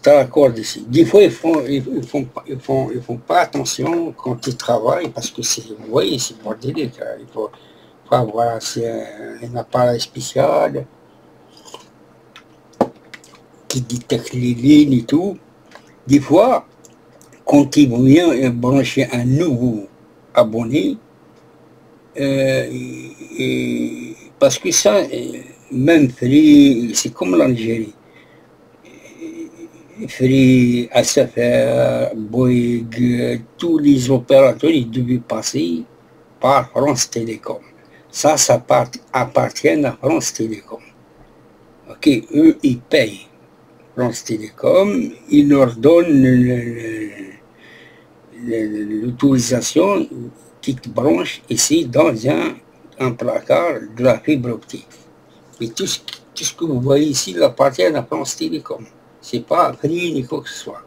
te raccorde ici. Des fois, ils font pas attention quand ils travaillent, parce que c'est, vous voyez, c'est bordélique. Il faut avoir un appareil spécial qui détecte les lignes et tout. Des fois, quand ils viennent brancher un nouveau abonné, parce que ça, même Free, c'est comme l'Algérie. Free, SFR, Bouygues, tous les opérateurs, ils devaient passer par France Télécom. Ça appartient à France Télécom. Ok, eux, ils payent France Télécom, ils leur donnent l'autorisation qui te branche ici dans un placard de la fibre optique. Et tout ce que vous voyez ici appartient à France Télécom. C'est pas Free ni quoi que ce soit.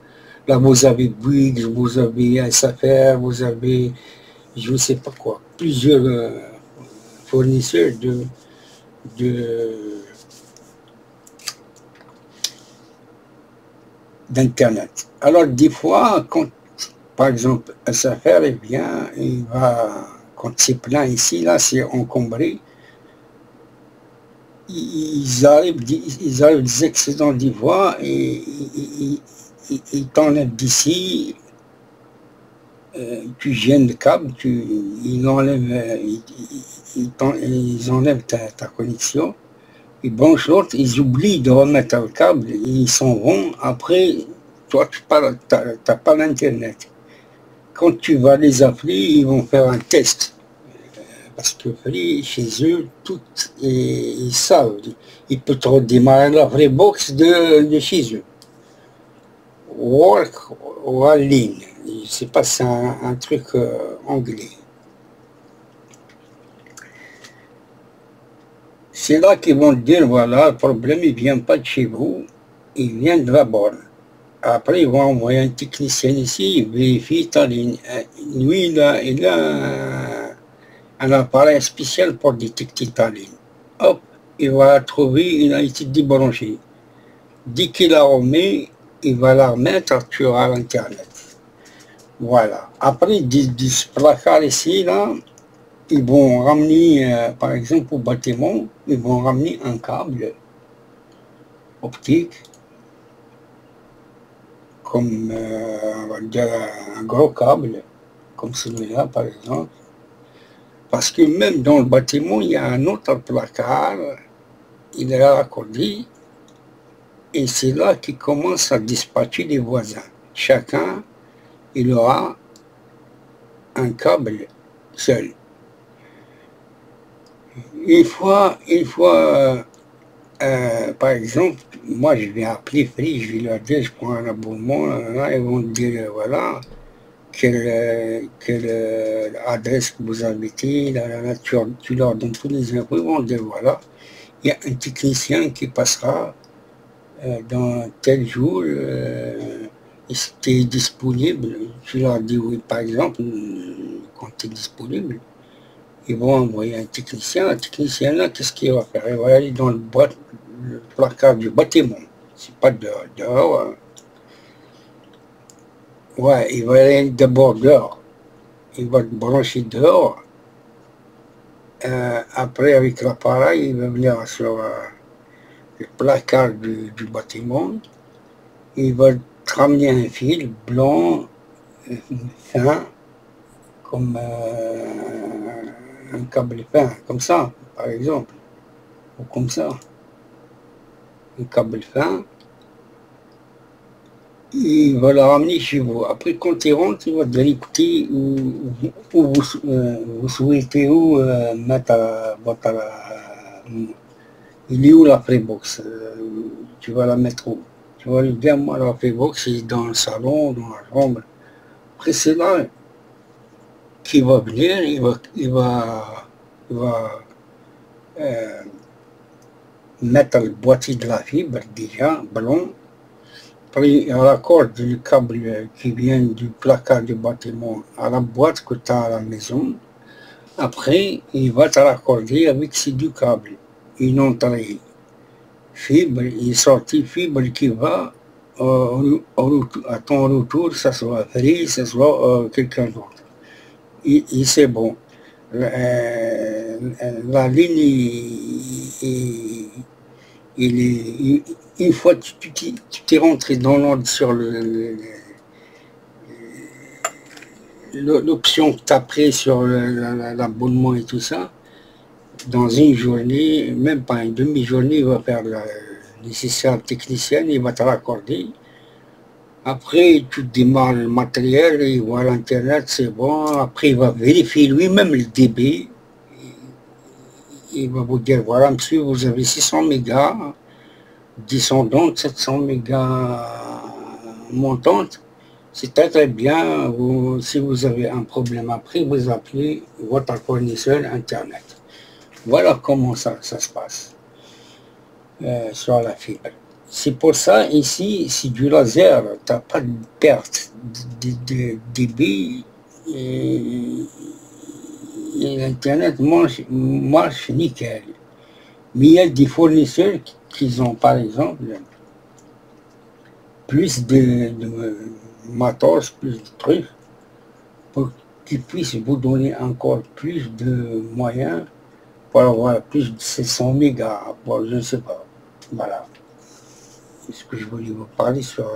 Là, vous avez Bouygues, vous avez SFR, vous avez, je ne sais pas quoi, plusieurs fournisseurs d'Internet. Alors, des fois, quand, par exemple, SFR, eh bien, quand c'est plein ici, là, c'est encombré, ils arrivent des accidents des voies et ils t'enlèvent d'ici, tu gênes le câble, ils enlèvent ta connexion, ils branchent l'autre, ils oublient de remettre le câble, et ils s'en vont. Après, toi, tu n'as pas l'internet. Quand tu vas les appeler, ils vont faire un test parce que Free, chez eux, tout, ils savent. Ils peuvent redémarrer la vraie box de chez eux. Work ou en ligne. Je sais pas, c'est un truc anglais. C'est là qu'ils vont dire, voilà, le problème, il vient pas de chez vous, il vient de la borne. Après, ils vont envoyer un technicien ici, il vérifie ta ligne. Lui, il a un appareil spécial pour détecter ta ligne. Hop, il va la trouver, il a été débranché. Dès qu'il la remet, il va la remettre, tu auras l'Internet. Voilà. Après, ce placard ici, là, ils vont ramener, par exemple, au bâtiment, ils vont ramener un câble optique, comme on va dire un gros câble, comme celui-là, par exemple. Parce que même dans le bâtiment, il y a un autre placard, il est raccordé, et c'est là qu'il commence à dispatcher les voisins. Chacun, il aura un câble seul. Une fois, par exemple, moi je vais appeler Free, je vais leur dire, je prends un abonnement, là, ils vont me dire, voilà, quelle adresse que vous habitez, là, tu leur donnes tous les infos, ils vont dire, voilà, il y a un technicien qui passera dans tel jour, est-ce que tu es disponible? Tu leur dis oui, par exemple, quand tu es disponible. Ils vont envoyer un technicien là, qu'est-ce qu'il va faire? Il va aller dans le placard du bâtiment. C'est pas dehors. Hein. Ouais, il va aller d'abord dehors. Il va te brancher dehors. Après, avec l'appareil, il va venir sur le placard du bâtiment. Il va te ramener un fil blanc, fin, comme un câble fin, comme ça, par exemple, ou comme ça, un câble fin, il va la ramener chez vous. Après, quand il rentre, il va te dire, écoutez, où vous souhaitez mettre votre... il est où la Freebox? Tu vas la mettre où? Tu vas lui dire, moi, la Freebox, c'est dans le salon, dans la chambre. Après, c'est là qu'il va venir, il va mettre le boîtier de la fibre, déjà, ballon. Après, il raccorde le câble qui vient du placard du bâtiment à la boîte que tu as à la maison. Après, il va te raccorder avec ces deux câbles. Une entrée fibre, une sortie fibre qui va à ton retour, ça soit Free, ça soit quelqu'un d'autre. Et c'est bon. La ligne, une fois que tu t'es rentré dans l'ordre sur l'option que tu as pris sur l'abonnement et tout ça, dans une journée, même pas une demi-journée, il va faire le nécessaire technicien, il va te raccorder. Après, tu démarres le matériel, il voit l'Internet, c'est bon. Après, il va vérifier lui-même le débit. Il va vous dire, voilà, monsieur, vous avez 600 mégas descendante, 700 mégas montante. C'est très bien. Si vous avez un problème après, vous appelez votre fournisseur Internet. Voilà comment ça se passe sur la fibre. C'est pour ça, ici, c'est du laser, tu n'as pas de perte de débit et l'Internet marche nickel. Mais il y a des fournisseurs qui ont, par exemple, plus de matos, plus de trucs, pour qu'ils puissent vous donner encore plus de moyens pour avoir plus de 700 mégas, bon, je ne sais pas. Voilà. C'est ce que je voulais vous parler sur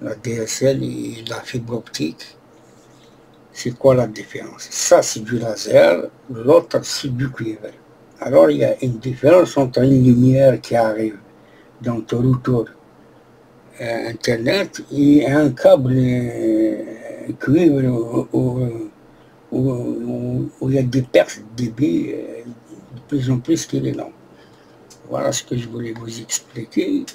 la DSL et la fibre optique. C'est quoi la différence? Ça, c'est du laser, l'autre, c'est du cuivre. Alors, il y a une différence entre une lumière qui arrive dans ton routeur Internet et un câble cuivre où il y a des pertes de débit de plus en plus qu'il est lent. Voilà ce que je voulais vous expliquer.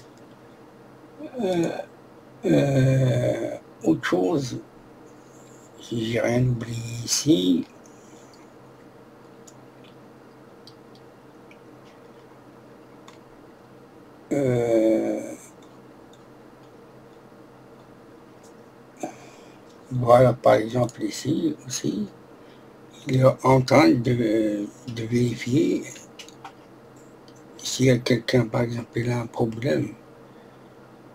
Autre chose, si j'ai rien oublié ici, voilà par exemple ici aussi, il est en train de vérifier s'il y a quelqu'un, par exemple, il a un problème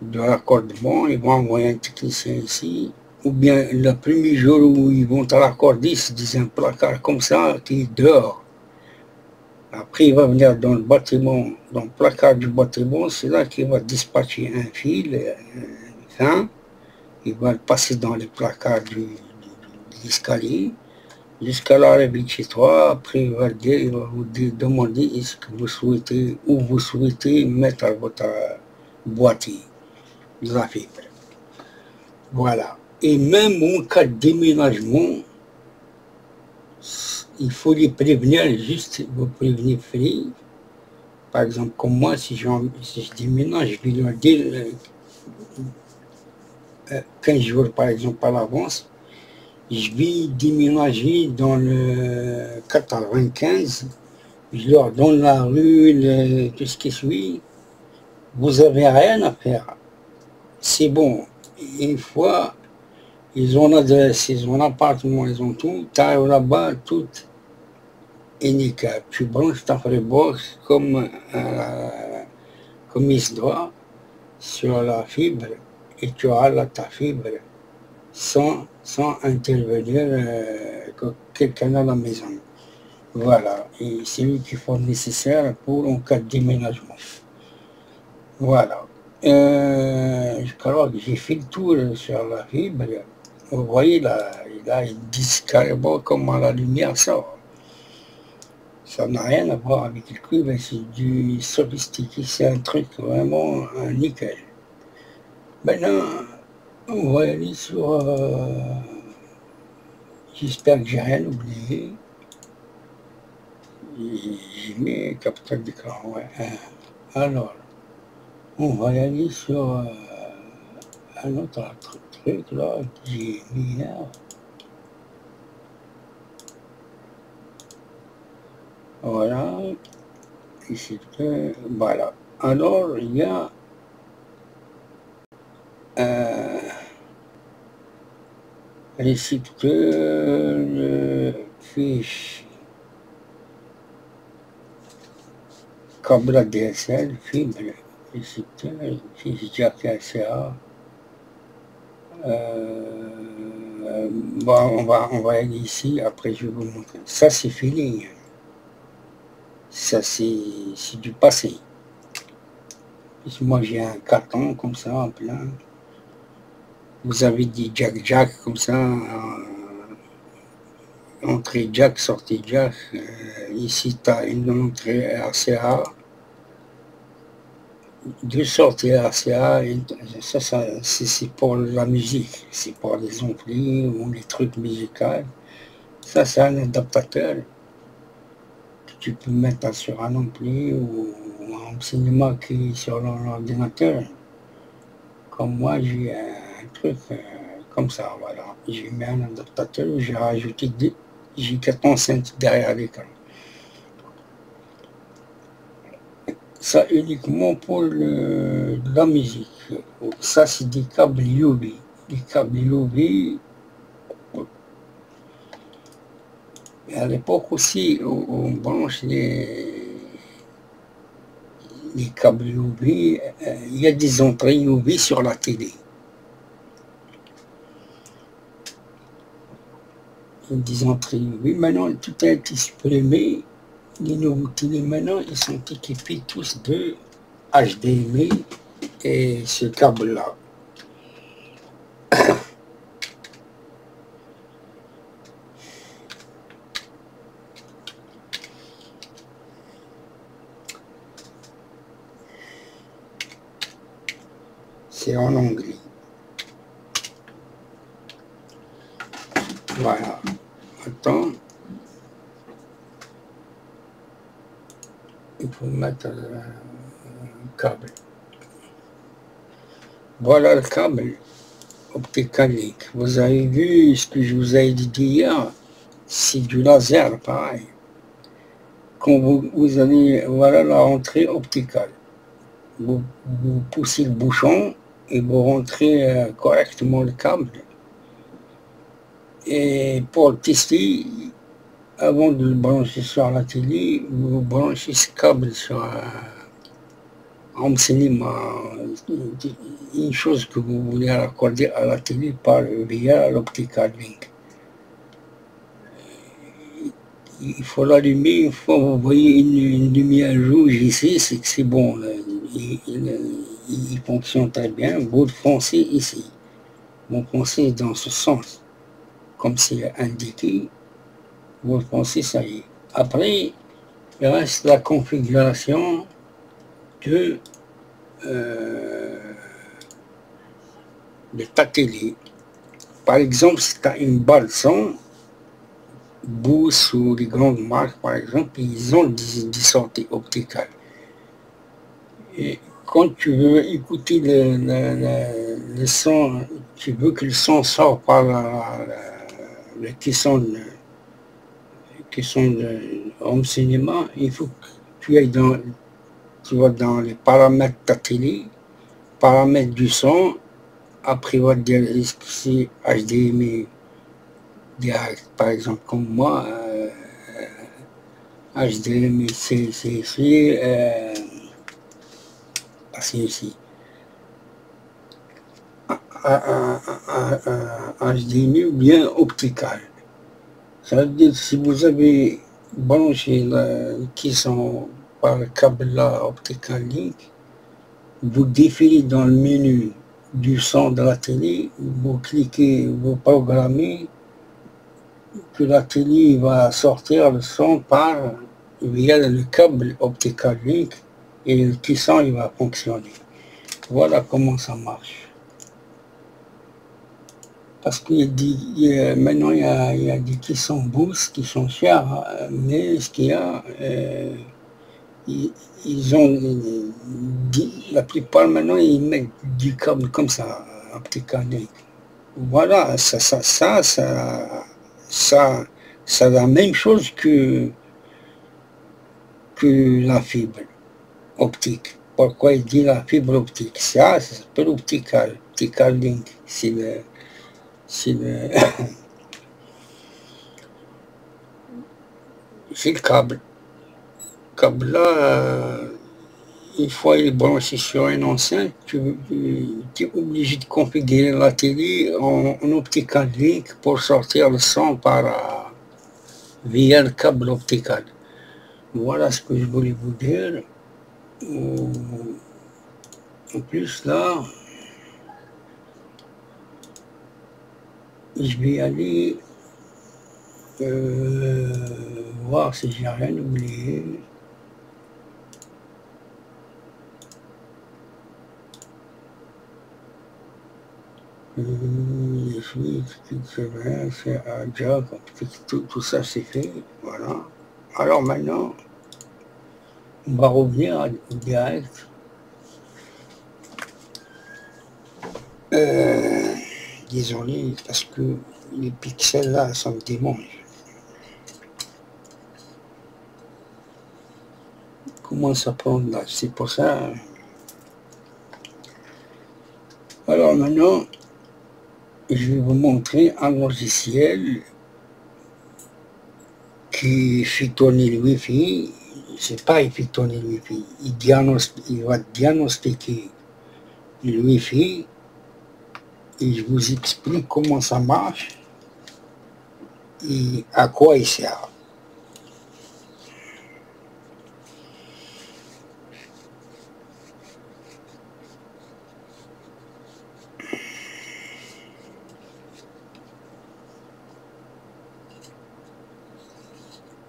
de raccordement, ils vont envoyer un technicien ici, ou bien le premier jour où ils vont te raccorder, ils se disent un placard comme ça qui est dehors. Après, il va venir dans le bâtiment, dans le placard du bâtiment, c'est là qu'il va dispatcher un fil fin, il va le passer dans le placard de l'escalier, jusqu'à l'arrivée de chez toi. Après, il va vous demander est-ce que vous souhaitez, ou vous souhaitez mettre votre boîtier de la fibre. Voilà. Et même en cas de déménagement, il faut les prévenir, juste vous prévenir free. Par exemple, comme moi, si je déménage, je vais leur dire 15 jours par exemple à l'avance, je vais déménager dans le 95, je leur donne la rue, tout ce qui suit, vous n'avez rien à faire. C'est bon. Une fois, ils ont l'adresse, ils ont l'appartement, ils ont tout, tu arrives là-bas, tout est nickel. Tu branches ta Freebox comme il se doit sur la fibre et tu as là ta fibre sans intervenir quelqu'un à la maison. Voilà, et c'est lui qui faut le nécessaire pour en cas de déménagement. Voilà. Je crois que j'ai fait le tour sur la fibre. Vous voyez là, ils disent carrément comment la lumière sort. Ça n'a rien à voir avec le cuivre, c'est du sophistiqué, c'est un truc vraiment nickel. Maintenant, on va aller sur... j'espère que j'ai rien oublié. J'ai mis capteur d'écran, ouais. Alors, on va y aller sur un autre truc là que j'ai mis là. Voilà. Ici, voilà. Alors, il y a récepteur, fiche, câble ADSL, fibre, récepteur, fiche jack RCA. Bon, on va aller ici, après je vais vous montrer. Ça c'est fini. Ça c'est du passé. Moi j'ai un carton comme ça en plein. Vous avez des jack comme ça, entrée jack, sortie jack. Ici tu as une entrée RCA, deux sorties RCA. Ça c'est pour la musique, c'est pour les amplis ou les trucs musicaux. Ça c'est un adaptateur que tu peux mettre sur un ampli ou un cinéma qui est sur l'ordinateur. Comme moi j'ai un truc comme ça, voilà. J'ai mis un adaptateur, j'ai rajouté j'ai 4 enceintes derrière l'écran. Ça uniquement pour la musique. Ça c'est des câbles UV. Les câbles UV, à l'époque aussi, on branche les câbles UV, il y a des entrées UV sur la télé. Des entrées UV. Maintenant, tout a été supprimé. Les nouveaux télé maintenant, ils sont équipés tous de HDMI et ce câble-là. C'est en anglais. Voilà. temps, il faut mettre un câble. Voilà le câble Optical Link. Vous avez vu ce que je vous ai dit hier, c'est du laser, pareil. Quand vous allez, voilà la rentrée opticale. Vous poussez le bouchon et vous rentrez correctement le câble. Et pour le tester, avant de le brancher sur la télé, vous branchez ce câble sur un cinéma, une chose que vous voulez raccorder à la télé via l'Optical Link. Il faut l'allumer, une fois vous voyez une lumière rouge ici, c'est que c'est bon, là. Il fonctionne très bien. Vous le foncez ici, vous foncez dans ce sens, comme c'est indiqué, vous le foncez, ça y est. Après, il reste la configuration de ta télé. Par exemple, si tu as une balle son, Boost ou les grandes marques, par exemple, ils ont des sorties opticales. Et quand tu veux écouter le son, tu veux que le son sorte par le caisson de home cinéma, il faut que tu ailles tu vas dans les paramètres de ta télé, paramètres du son, après il va te dire est-ce que c'est HDMI direct, par exemple comme moi, HDMI c'est ici, HDMI ou bien optical. Ça veut dire si vous avez branché qui sont par le câble là Optical Link, vous défilez dans le menu du son de la télé, vous cliquez, vous programmez que la télé va sortir le son via le câble Optical Link et le caisson il va fonctionner. Voilà comment ça marche. Parce que maintenant il y a des caissons Boost qui sont chers, mais ce qu'il y a, ils ont la plupart maintenant ils mettent du câble comme ça, Optical Link. Voilà, c'est la même chose que la fibre optique. Pourquoi il dit la fibre optique? Ça s'appelle Optical Link. C'est le c'est le câble. Le câble là, une fois il est branché sur une enceinte, tu es obligé de configurer la télé en Optical Link pour sortir le son via le câble optical. Voilà ce que je voulais vous dire. En plus là, je vais aller voir si j'ai rien oublié. Les suites, c'est un job, tout ça c'est fait, voilà. Alors maintenant, on va revenir au direct. Désolé, parce que les pixels là, ça me démange. Comment ça prend là? C'est pour ça. Alors maintenant, je vais vous montrer un logiciel qui fait tourner le Wi-Fi. C'est pas il fait tourner le Wi-Fi, il va diagnostiquer le Wi-Fi et je vous explique comment ça marche et à quoi il sert.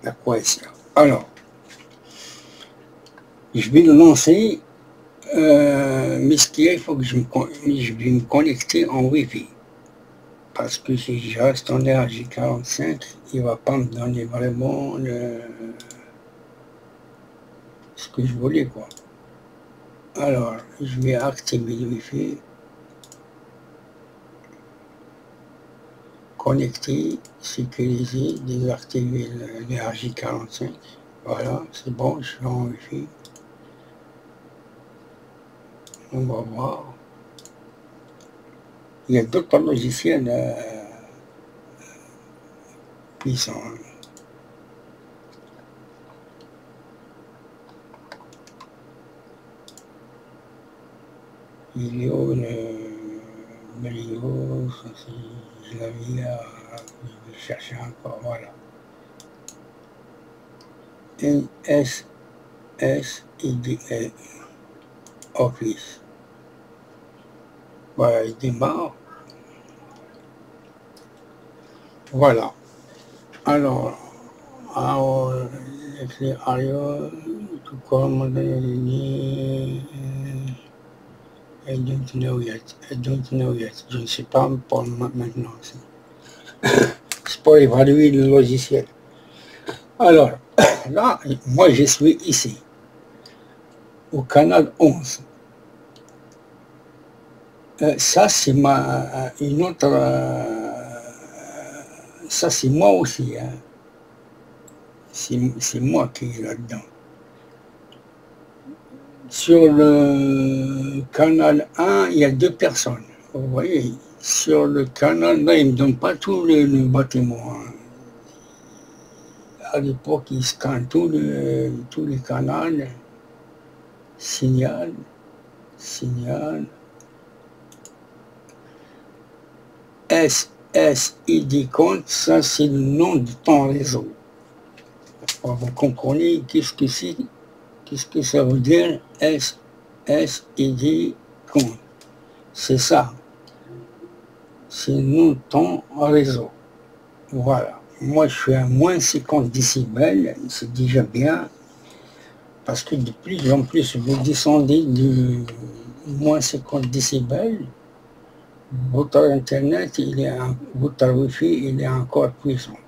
À quoi il sert. Alors, je vais le lancer, mais ce qu'il y a, il faut que je vais me connecter en Wi-Fi. Parce que si je reste en RJ45, il ne va pas me donner vraiment ce que je voulais, quoi. Alors, je vais activer le Wi-Fi. Connecter, sécuriser, désactiver le RJ45. Voilà, c'est bon, je suis en Wi-Fi. On va voir. Il y a d'autres logiciels puissants. Il y a le Brio, ça c'est la vie, je vais chercher encore, voilà. NSSIDE Office. Voilà, il démarre. Voilà. Alors l'éclairage, tout comme I don't know yet. Je ne sais pas pour maintenant. C'est pour évaluer le logiciel. Alors, là, moi je suis ici, au canal 11. Ça, c'est une autre... ça, c'est moi aussi. Hein. C'est moi qui est là-dedans. Sur le canal 1, il y a 2 personnes. Vous voyez, sur le canal, là, il ne me donne pas tout le bâtiment. Hein. À l'époque, il scanne tous les canaux. Signal. SSID compte, ça c'est le nom de ton réseau. Vous comprenez qu'est-ce que c'est? Qu'est-ce que ça veut dire SSID compte? C'est ça. C'est le nom de ton réseau. Voilà. Moi je suis à moins 50 décibels, c'est déjà bien. Parce que de plus en plus vous descendez de moins 50 décibels. Votre internet, votre wifi, il est encore puissant.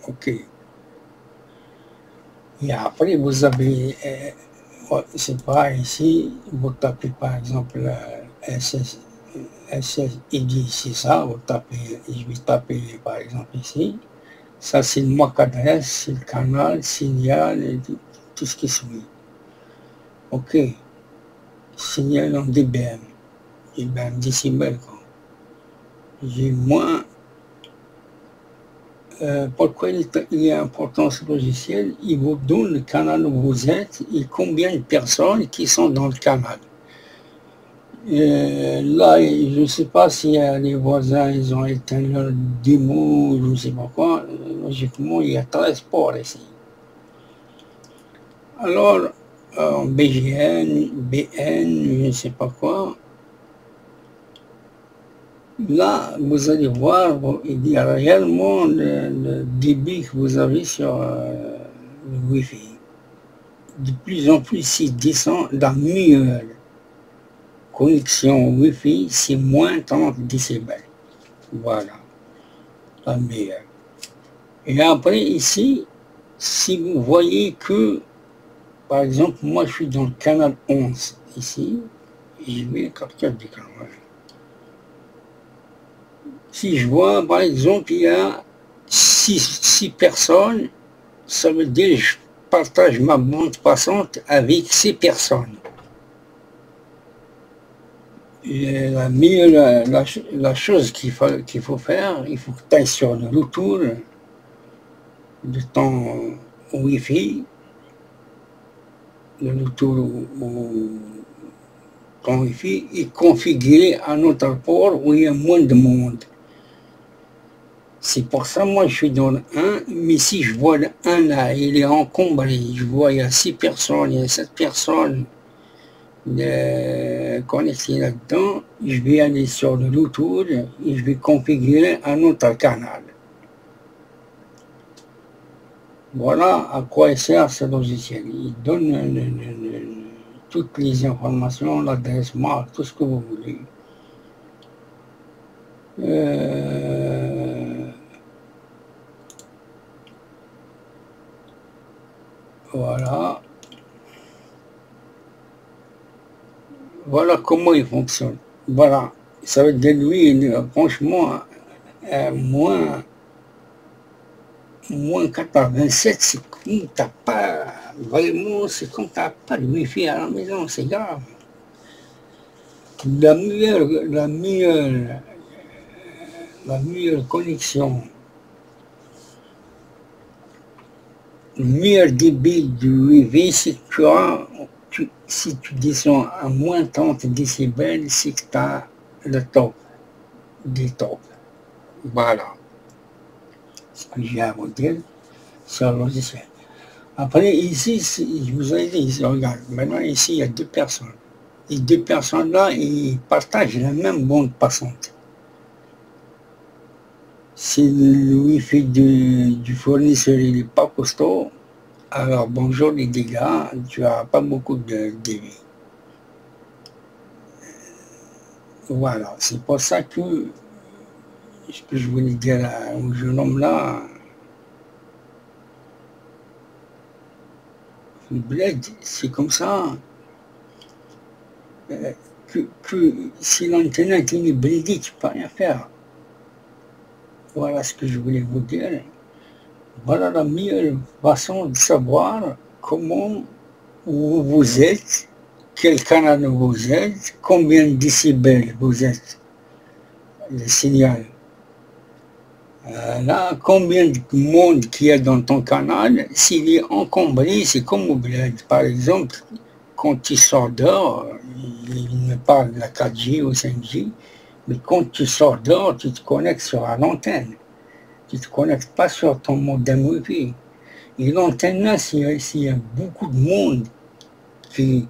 Ok. Et après, vous avez, c'est pareil ici, vous tapez par exemple SSID, c'est ça, vous tapez, je vais taper par exemple ici. Ça, c'est le MAC adresse, c'est le canal, signal, et tout ce qui suit. Ok. Signal en dBm. dBm décibels, quoi. J'ai moins. Pourquoi il est important ce logiciel? Il vous donne le canal où vous êtes et combien de personnes qui sont dans le canal. Là, je ne sais pas si les voisins ils ont éteint leur démo, je ne sais pas quoi. Logiquement, il y a 13 ports ici. Alors, BGN, BN, je ne sais pas quoi. Là, vous allez voir, il y a réellement le débit que vous avez sur le Wi-Fi. De plus en plus, il descend la meilleure connexion Wi-Fi, c'est moins 30 décibels. Voilà, la meilleure. Et après, ici, si vous voyez que, par exemple, moi je suis dans le canal 11, ici, et je vais capter du canal. Si je vois, par exemple, il y a 6 personnes, ça veut dire que je partage ma bande passante avec 6 personnes. Et la chose qu'il faut faire, il faut que tu ailles sur le retour de ton Wi-Fi, le retour ton Wi-Fi est configuré à notre port où il y a moins de monde. C'est pour ça, moi, je suis dans le 1, mais si je vois le 1 là, il est encombré, je vois il y a 6 personnes, il y a 7 personnes connectées là-dedans, je vais aller sur le retour et je vais configurer un autre canal. Voilà à quoi il sert ce logiciel. Il donne toutes les informations, l'adresse MAC, tout ce que vous voulez. Voilà. Voilà comment il fonctionne. Voilà. Ça veut dire, lui, franchement, moins 87, c'est comme t'as pas, vraiment, c'est comme t'as pas de wifi à la maison, c'est grave. La meilleure connexion, le meilleur débit du wifi, si tu descends à moins 30 décibels, c'est que tu as le top des tops. Voilà ce que j'ai à vous dire sur le logiciel. Après, ici, je vous ai dit, regarde, maintenant ici, il y a deux personnes. Et deux personnes-là, ils partagent la même bande passante. Si le wifi du fournisseur il n'est pas costaud, alors bonjour les dégâts, tu n'as pas beaucoup de débit. Voilà, c'est pour ça que ce que je voulais dire au jeune homme là, le bled, c'est comme ça. Que si l'antenne est bridée, tu ne peux rien faire. Voilà ce que je voulais vous dire. Voilà la meilleure façon de savoir comment vous êtes, quel canal vous êtes, combien de décibels vous êtes, le signal. Là, combien de monde qu'il y a dans ton canal, s'il est encombré, c'est comme au bled. Par exemple, quand tu sors dehors, il me parle de la 4G ou 5G, mais quand tu sors dehors, tu te connectes sur l'antenne. Tu ne te connectes pas sur ton modem Wi-Fi. Et l'antenne là, s'il y a beaucoup de monde qui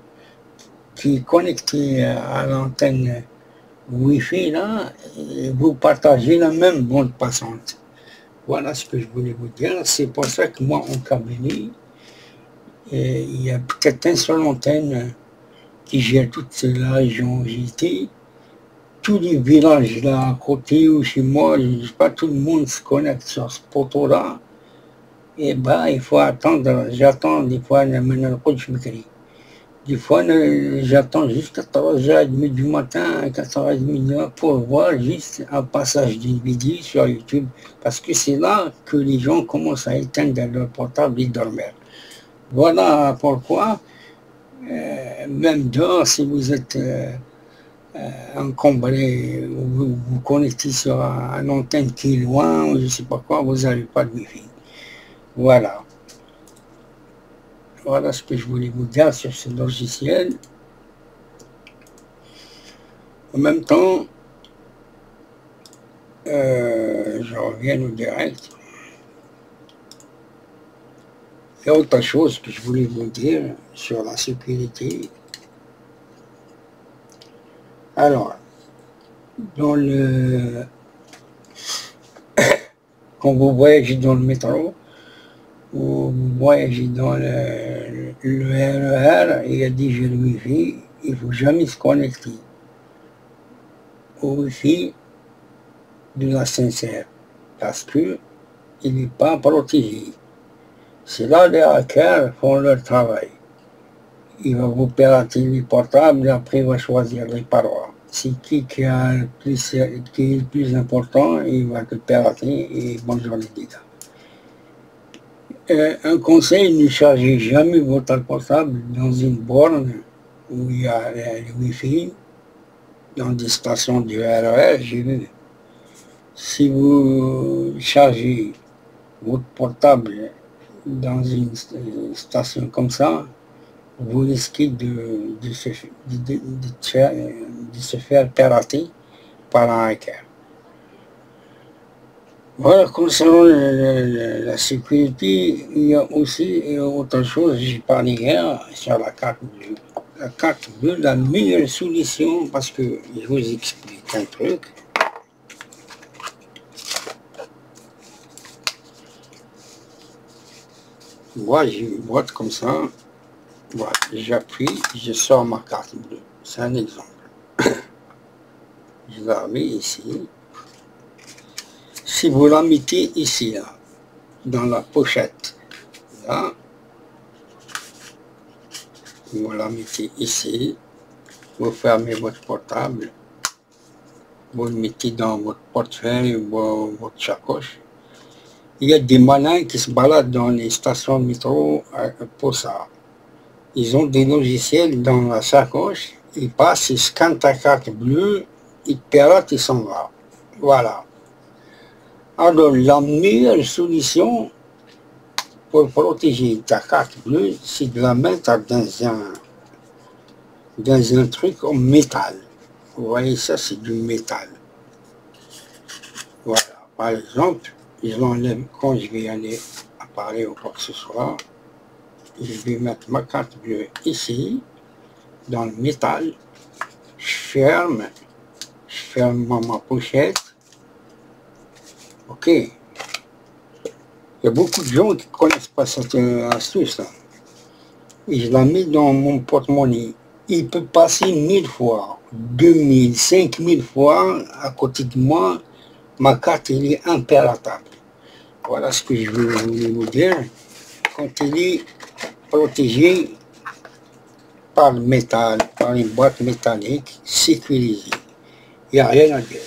est connecté à l'antenne Wi-Fi là, et vous partagez la même bande passante. Voilà ce que je voulais vous dire. C'est pour ça que moi, en Kabylie, il y a peut-être une seule antenne qui gère toute la région où j'étais. Tous les villages là à côté ou chez moi, je sais pas, tout le monde se connecte sur ce poteau-là. Et bah, il faut attendre, j'attends des fois, maintenant, je me crie. Des fois, j'attends jusqu'à 3h30 du matin, 4h30 du matin pour voir juste un passage d'une vidéo sur YouTube. Parce que c'est là que les gens commencent à éteindre leur portable et dormir. Voilà pourquoi, même dehors, si vous êtes encombré, ou vous connectez sur une antenne qui est loin, ou je ne sais pas quoi, vous n'avez pas de wifi. Voilà. Voilà ce que je voulais vous dire sur ce logiciel. En même temps, je reviens au direct. Il y a autre chose que je voulais vous dire sur la sécurité. Alors, quand vous voyagez dans le métro, ou vous voyagez dans le RER, il y a des jeux de Wi-Fi, il ne faut jamais se connecter au Wi-Fi de l'ascenseur, parce qu'il n'est pas protégé. C'est là les hackers font leur travail. Il va vous pirater les portables et après il va choisir les parois. C'est qui est le plus important, il va te pirater et bonjour les dégâts. Un conseil, ne chargez jamais votre portable dans une borne où il y a le Wi-Fi, dans des stations du RER, j'ai vu. Si vous chargez votre portable dans une station comme ça, vous risquez de se faire pirater par un hacker. Voilà, concernant la sécurité, il y a aussi autre chose, j'ai parlé hier sur la carte bleue. La carte bleue, la meilleure solution, parce que je vous explique un truc. Moi, j'ai une boîte comme ça. Voilà, j'appuie, je sors ma carte bleue. C'est un exemple. Je la mets ici. si vous la mettez ici, là, dans la pochette, là, vous la mettez ici, vous fermez votre portable, vous le mettez dans votre portefeuille ou votre sacoche. Il y a des malins qui se baladent dans les stations de métro pour ça. Ils ont des logiciels dans la sacoche, ils passent, ils scannent ta carte bleue, ils te piratent, ils s'en vont. Voilà. Alors, la meilleure solution pour protéger ta carte bleue, c'est de la mettre dans un truc en métal. Vous voyez, ça, c'est du métal. Voilà. Par exemple, je l'enlève quand je vais aller à Paris ou quoi que ce soit. Je vais mettre ma carte bleue ici, dans le métal. Je ferme ma pochette. Ok. Il y a beaucoup de gens qui ne connaissent pas cette astuce-là. Et je la mets dans mon porte-monnaie. Il peut passer 1000 fois, 2000, 5000 fois à côté de moi. Ma carte, elle est impérative. Voilà ce que je voulais vous dire. Quand elle est protégée par le métal, par une boîte métallique sécurisée. Il n'y a rien à dire.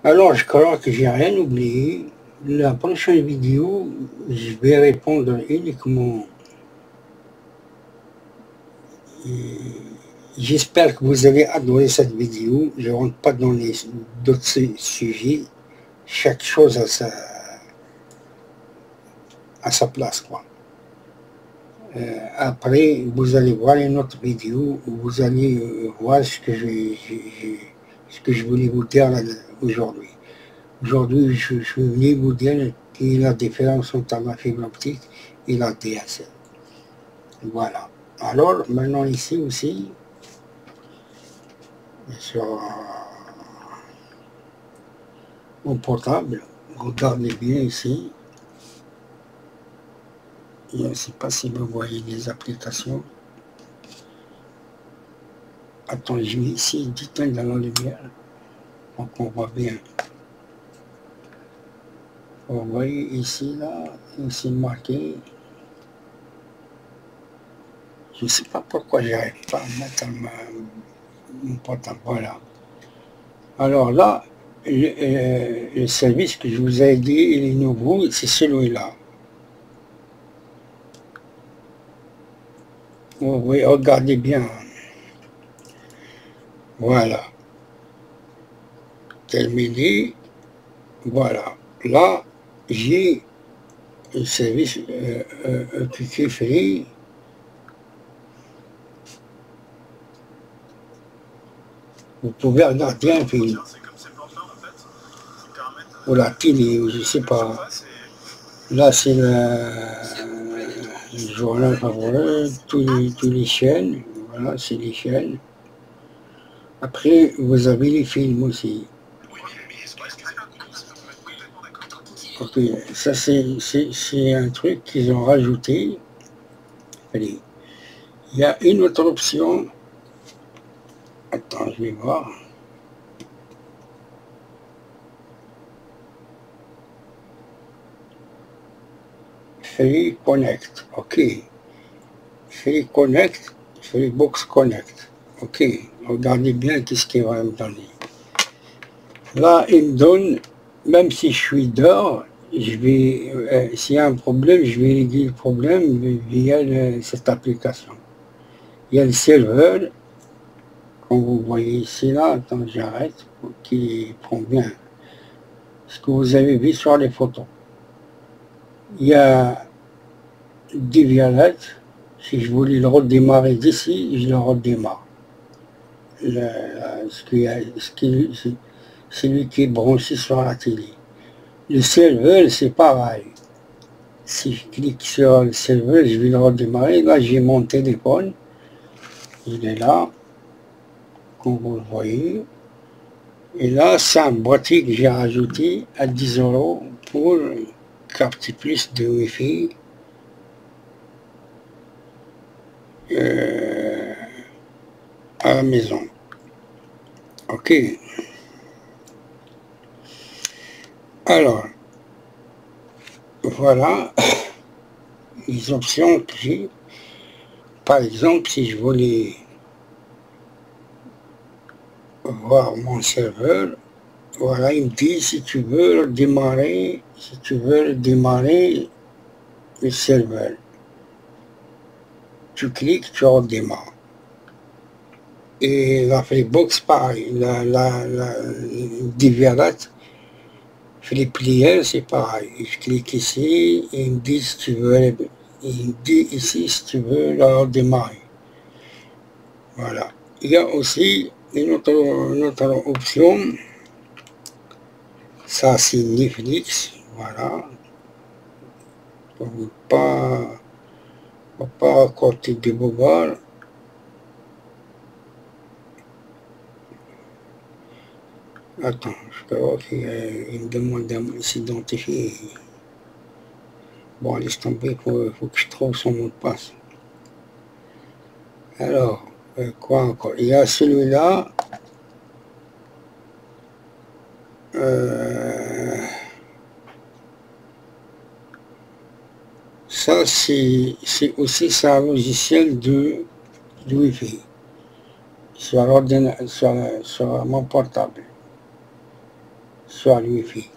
Alors, je crois que j'ai rien oublié. La prochaine vidéo, je vais répondre uniquement. J'espère que vous avez adoré cette vidéo. Je ne rentre pas dans d'autres sujets. Chaque chose à sa place, quoi. Après, vous allez voir une autre vidéo où vous allez voir ce que je voulais vous dire aujourd'hui. Aujourd'hui, je suis venu vous dire quelle est la différence entre la fibre optique et la DSL. Voilà. Alors, maintenant ici aussi, sur mon portable, regardez bien ici. Je ne sais pas si vous voyez les applications. Attends, je vais essayer d'éteindre dans la lumière pour qu'on voit bien. Vous voyez ici, là, c'est marqué. Je ne sais pas pourquoi je n'arrive pas à mettre mon portable. Voilà. Alors là, le service que je vous ai dit, il est nouveau, c'est celui-là. Vous voyez, regardez bien. Voilà. Terminé. Voilà. Là, j'ai un service QQ Free. Vous pouvez regarder un film. Ou la télé, je ne sais pas. Là, c'est le journal favori, tous les chaînes. Voilà, c'est les chaînes. Après, vous avez les films aussi. Ok, ça c'est un truc qu'ils ont rajouté. Allez, il y a une autre option. Attends, je vais voir. Free Connect, ok. Free Connect, Free Box Connect. Ok, regardez bien qu'est-ce qu'il va me donner. Là, il me donne, même si je suis dehors, je vais, s'il y a un problème, je vais régler le problème via cette application. Il y a le serveur, comme vous voyez ici, là, attends, j'arrête, qui prend bien ce que vous avez vu sur les photos. Il y a des violettes. Si je voulais le redémarrer d'ici, je le redémarre. Celui qui est branché sur la télé. Le serveur, c'est pareil. Si je clique sur le serveur, je vais le redémarrer. Là, j'ai mon téléphone. Il est là, comme vous le voyez. Et là, c'est un boîtier que j'ai rajouté à 10 € pour capter plus de Wi-Fi. À la maison. Ok. Alors, voilà les options que j'ai. Par exemple, si je voulais voir mon serveur, voilà, il me dit si tu veux démarrer le serveur. Tu cliques, tu redémarres. Et la Flipbox, pareil, la Divialat, FlipPlayer, c'est pareil. Je clique ici, et il me dit si tu veux, il me dit ici si tu veux la redémarrer. Voilà. Il y a aussi une autre option, ça c'est Netflix, voilà. Faut pas raconter des bobards. Attends, je peux voir qu'il me demande de s'identifier. Bon, laisse tomber, faut que je trouve son mot de passe. Alors, quoi encore? Il y a celui-là. Ça, c'est aussi un logiciel de Wi-Fi sur mon portable, sur le Wi-Fi.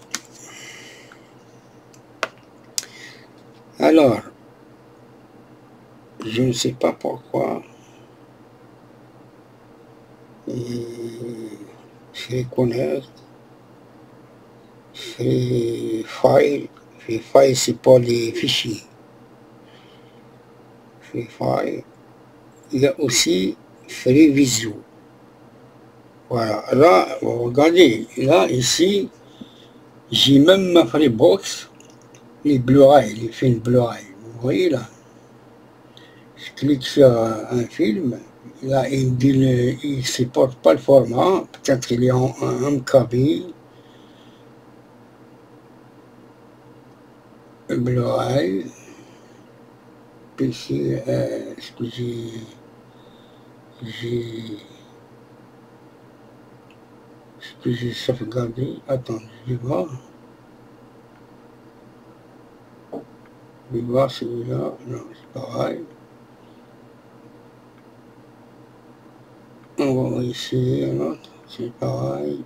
Alors, je ne sais pas pourquoi, je les connecte, Free File c'est pour les fichiers. Free File. Il y a aussi Free Visio. Voilà, là, regardez, là, ici, j'ai même ma Freebox, les Blu-ray, les films Blu-ray. Vous voyez là, je clique sur un film, là, il me dit, il ne supporte pas le format, peut-être qu'il est en MKB, Blu-ray, puis ici, ce que j'ai sauvegardé, attends, je vais voir. Je vais voir celui-là, non, c'est pareil. On va essayer un autre, c'est pareil.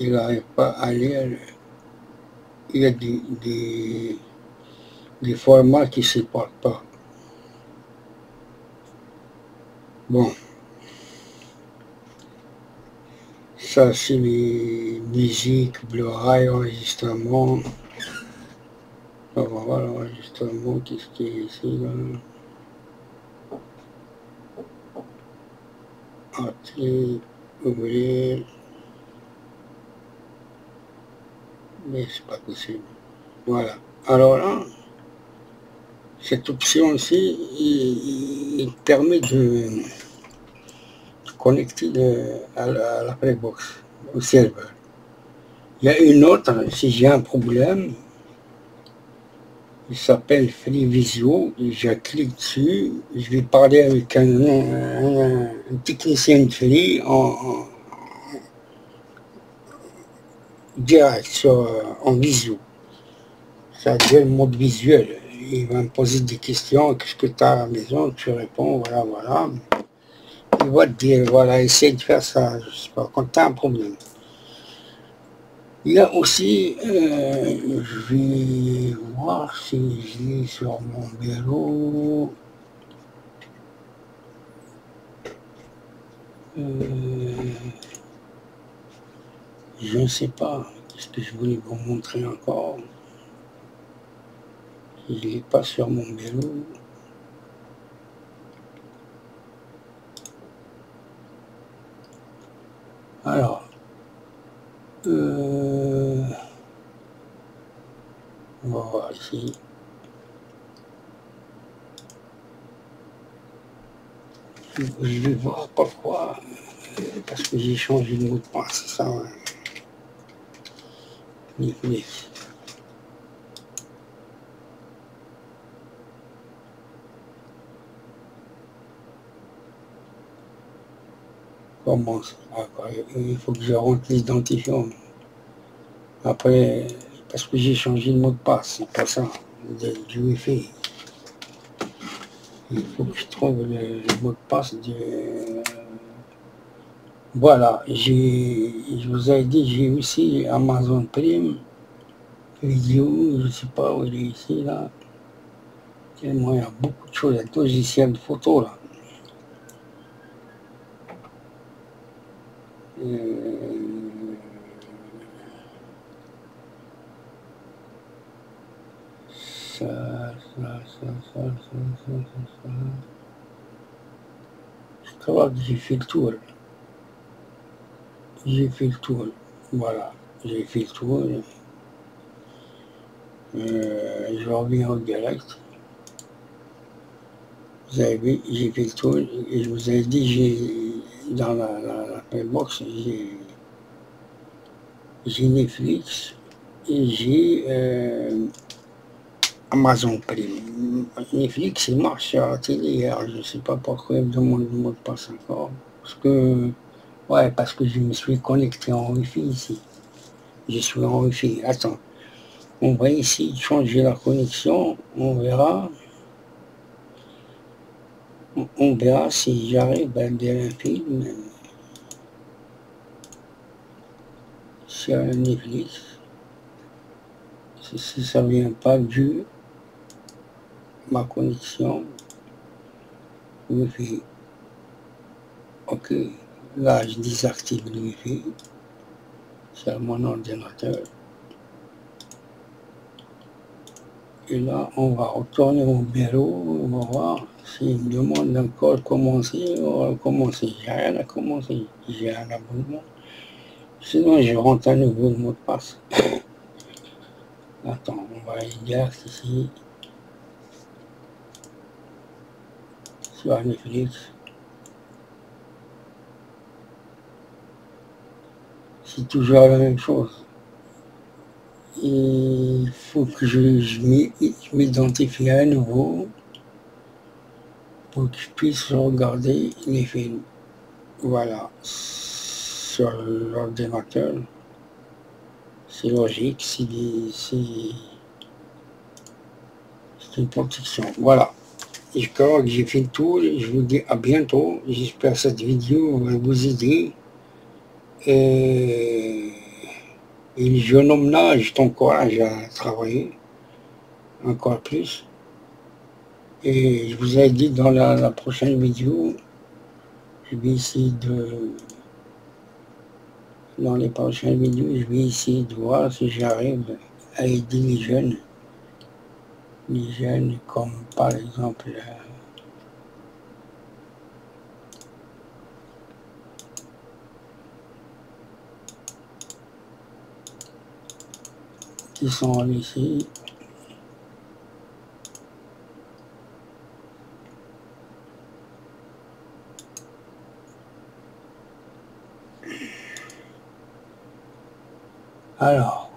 Il n'arrive pas à lire. Il y a des formats qui ne se supportent pas. Bon. Ça, c'est les musiques, Blu-ray, enregistrement. On va voir l'enregistrement, qu'est-ce qui est ici, là. Entrer, ouvrir. Mais c'est pas possible. Voilà. Alors là, cette option-ci, il permet de connecter à la Playbox, au serveur. Il y a une autre, si j'ai un problème, il s'appelle FreeVisio, je clique dessus, je vais parler avec un technicien de Free en direct, en visio. C'est-à-dire le mode visuel. Il va me poser des questions, qu'est-ce que tu as à la maison, tu réponds, voilà, voilà. Il va te dire, voilà, essaye de faire ça, je sais pas, quand tu as un problème. Il y a aussi, je vais voir si je l'ai sur mon bureau. Je ne sais pas, qu'est-ce que je voulais vous montrer encore. Je ne l'ai pas sur mon bureau. Alors, on va voir ici. Je vais voir pourquoi, parce que j'ai changé de mot de passe, c'est ça. Ouais. Netflix. Comment ça? Il faut que je rentre l'identifiant. Après, parce que j'ai changé le mot de passe, c'est pas ça, du Wi-Fi. Il faut que je trouve le mot de passe de... Voilà, je vous ai dit, j'ai aussi Amazon Prime, vidéo, je sais pas où il est ici, là. Tellement il y a beaucoup de choses, il y a un logiciel de photo, là. Ça. Je crois que j'ai fait le tour. J'ai fait le tour. Voilà, j'ai fait le tour. Je reviens au direct. Vous avez vu, j'ai fait le tour et je vous ai dit, j'ai dans la mailbox, j'ai Netflix et j'ai Amazon Prime. Netflix, il marche sur la télé hier. Je ne sais pas pourquoi il me demande le mot de passe encore. Parce que je me suis connecté en Wi-Fi ici. Je suis en Wi-Fi. Attends. On va essayer de changer la connexion. On verra. On verra si j'arrive à dire un film sur Netflix. Si ça ne vient pas du ma connexion Wi-Fi. Ok. Là, je désactive le Wi-Fi sur mon ordinateur. Et là, on va retourner au bureau, on va voir s'il me demande encore de commencer, on va commencer. J'ai rien à commencer, j'ai un abonnement. Sinon, je rentre à nouveau le mot de passe. Attends, on va aller direct ici, sur Netflix. C'est toujours la même chose. Il faut que je m'identifie à nouveau pour que je puisse regarder les films. Voilà, sur l'ordinateur. C'est logique, c'est une protection. Voilà. Et je crois que j'ai fait le tour. Je vous dis à bientôt. J'espère que cette vidéo va vous aider. Et le jeune homme-là, je t'encourage à travailler encore plus. Et je vous ai dit dans la prochaine vidéo, je vais essayer de... Dans les prochaines vidéos, je vais essayer de voir si j'arrive à aider les jeunes. Les jeunes comme par exemple... qui sont en lycée. Alors,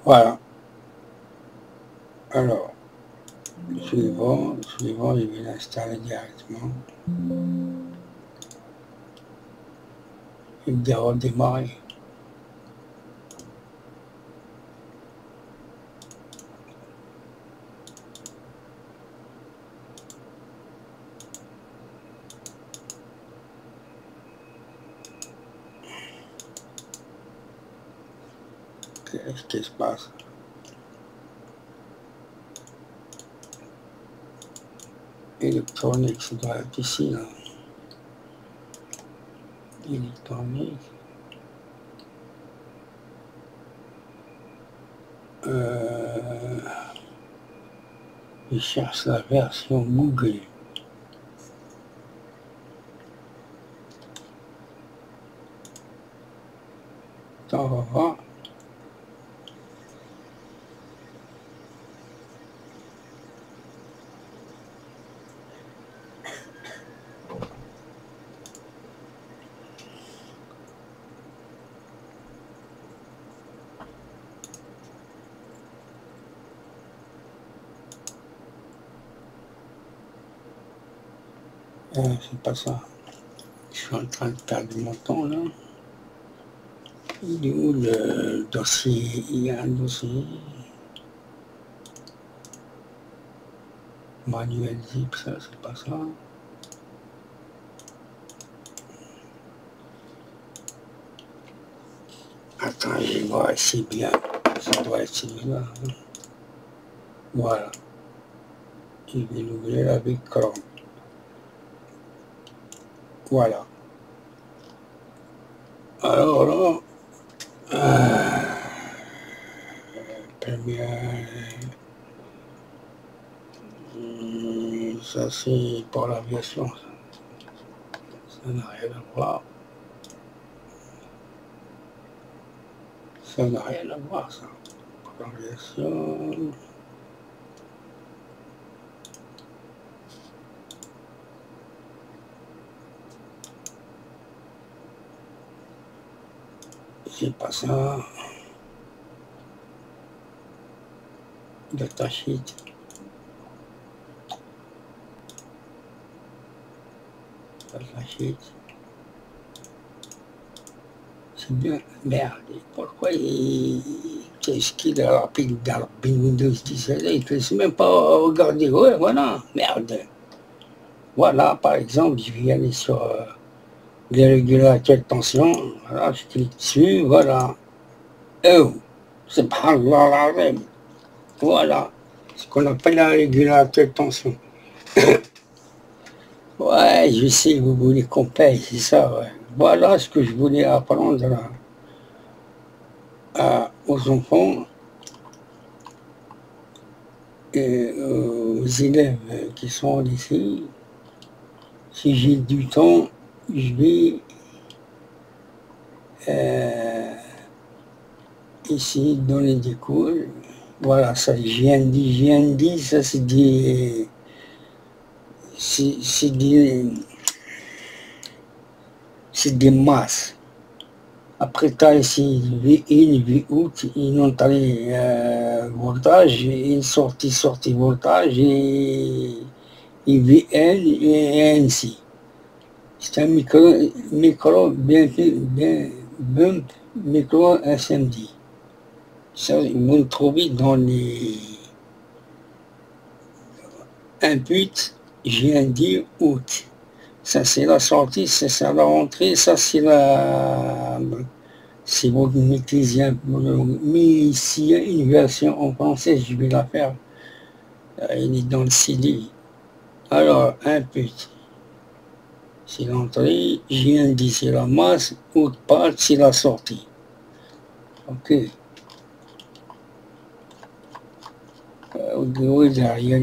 voilà. Alors, suivant, je vais l'installer directement. Il me dit redémarrer. Qu'est-ce qui se passe? Électronique, ça doit être ici, là. Électronique. Je cherche la version Google. Attends, on va voir. C'est pas ça. Je suis en train de perdre mon temps là. Il est où le dossier? Il y a un dossier. Manuel zip, ça c'est pas ça. Attends, je vais voir ici bien. Ça doit être celui-là. Hein. Voilà. Je vais l'ouvrir avec Chrome. Voilà. Alors là, première, ça c'est pour l'aviation. Ça n'a rien à voir. Ça n'a rien à voir, ça. Pour l'aviation. C'est pas ça. Datasheet. Datasheet. C'est bien. Merde. Pourquoi qu'est-ce qu'il est rapide dans Windows 17? Il ne sait même pas regarder. Ouais, voilà. Merde. Voilà, par exemple, je vais aller sur les régulateurs de tension. Voilà, je clique dessus. Voilà. Oh, subhanallah l'azim. Voilà. Ce qu'on appelle un régulateur de tension. Ouais, je sais, vous voulez qu'on paye, c'est ça, ouais. Voilà ce que je voulais apprendre aux enfants et aux élèves qui sont au lycée. Si j'ai du temps, je vais essayer de donner des cours. Voilà, ça, GND, ça c'est des... C'est des masses. Après, tu as ici V1, V-out, une entrée voltage, une sortie voltage, et VN et ainsi. C'est un micro bump micro SMD. Ça, vous le trouvez dans les inputs GND out. Ça c'est la sortie, c'est la rentrée, ça c'est la... Si vous maîtrisez un peu, mais s'il y a une version en français, je vais la faire. Elle est dans le CD. Alors, input, c'est l'entrée, GND c'est la masse, output c'est la sortie. Ok. Au niveau derrière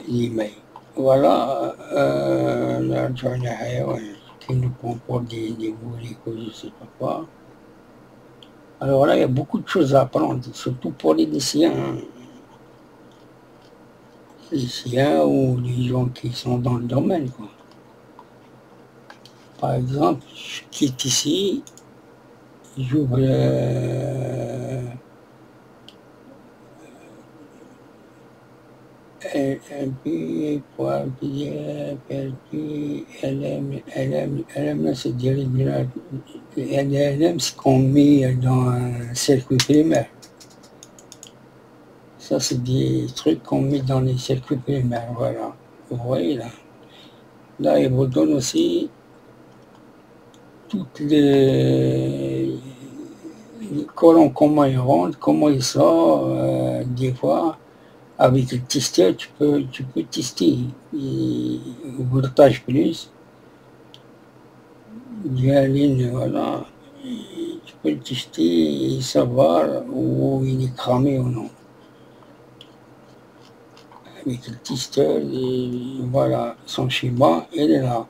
l'email. Voilà, la dernière qui ne prend pas des volets que je ne sais pas quoi. Alors là, il y a beaucoup de choses à apprendre, surtout pour les lycéens. Les lycéens ou les gens qui sont dans le domaine, quoi. Par exemple, je quitte ici, j'ouvre LP, LM, c'est des régulateurs. LM, c'est qu'on met dans un circuit primaire. Ça, c'est des trucs qu'on met dans les circuits primaires, voilà. Vous voyez là. Là, il vous donne aussi toutes les colons, comment ils rentrent, comment ils sortent, des fois. Avec le testeur, tu peux tester voltage plus, dialine, voilà. Et tu peux le tester et savoir où il est cramé ou non. Avec le testeur, et voilà, son schéma, il est là.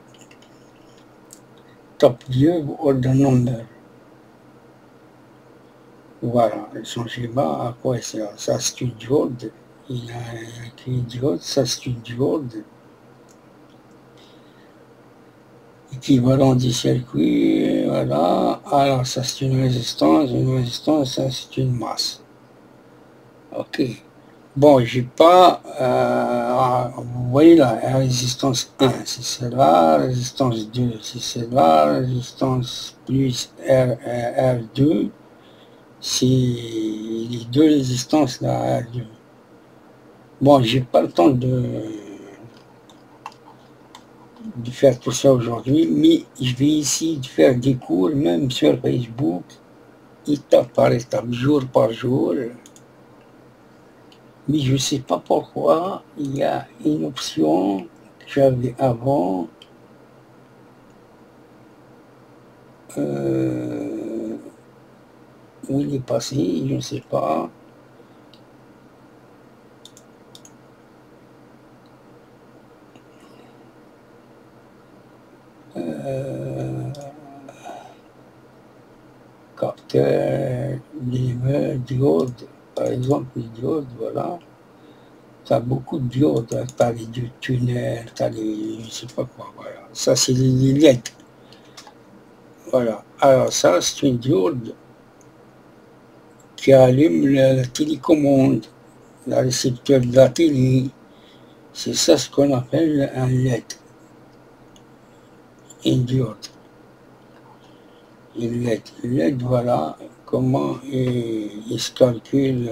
Top view order number. Voilà, son schéma, à quoi il sert? Ça, c'est une diode. Il a une diode, ça c'est une diode. Équivalent du circuit, voilà. Alors ça c'est une résistance, ça c'est une masse. Ok. Bon, j'ai pas, vous voyez là, la résistance 1, c'est celle-là, résistance 2, c'est celle-là, résistance plus R2, c'est les deux résistances là, R2. Bon, j'ai pas le temps de faire tout ça aujourd'hui, mais je vais essayer de faire des cours, même sur Facebook, étape par étape, jour par jour. Mais je ne sais pas pourquoi il y a une option que j'avais avant, où il est passé, je ne sais pas. Capteur, diode, par exemple les diodes, voilà. Tu as beaucoup de diodes, tu as les diodes tunnels, tu as les, je sais pas quoi, voilà. Ça c'est les LED. Voilà. Alors ça c'est une diode qui allume la télécommande, le récepteur de la télé. C'est ça ce qu'on appelle un LED. Une diode. Une LED. Une LED, voilà comment il se calcule.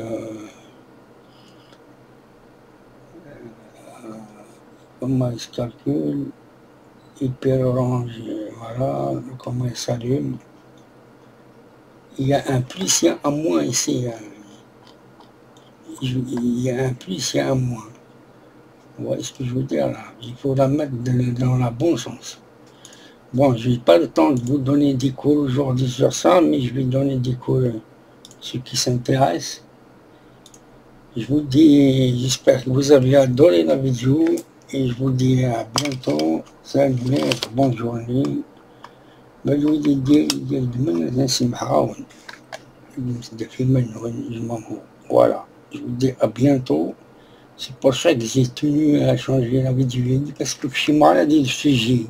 Comment il se calcule, hyper orange, voilà, comment il s'allume. Il y a un plus, il y a un moins ici. Il y a un plus, il y a un moins. Vous voyez ce que je veux dire là? Il faut la mettre dans le bon sens. Bon, je n'ai pas le temps de vous donner des cours aujourd'hui sur ça, mais je vais donner des cours ceux qui s'intéressent. Je vous dis, j'espère que vous avez adoré la vidéo. Et je vous dis à bientôt. Salut, bonne journée. Voilà, je vous dis à bientôt. C'est pour ça que j'ai tenu à changer la vidéo, parce que je suis malade du sujet.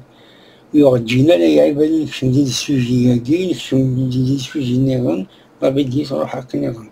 يرجينا لا يعيب لك ندير السوجي هادي، نكتب ندير السوجي نيران، ما بديش نروح هاكا نيران.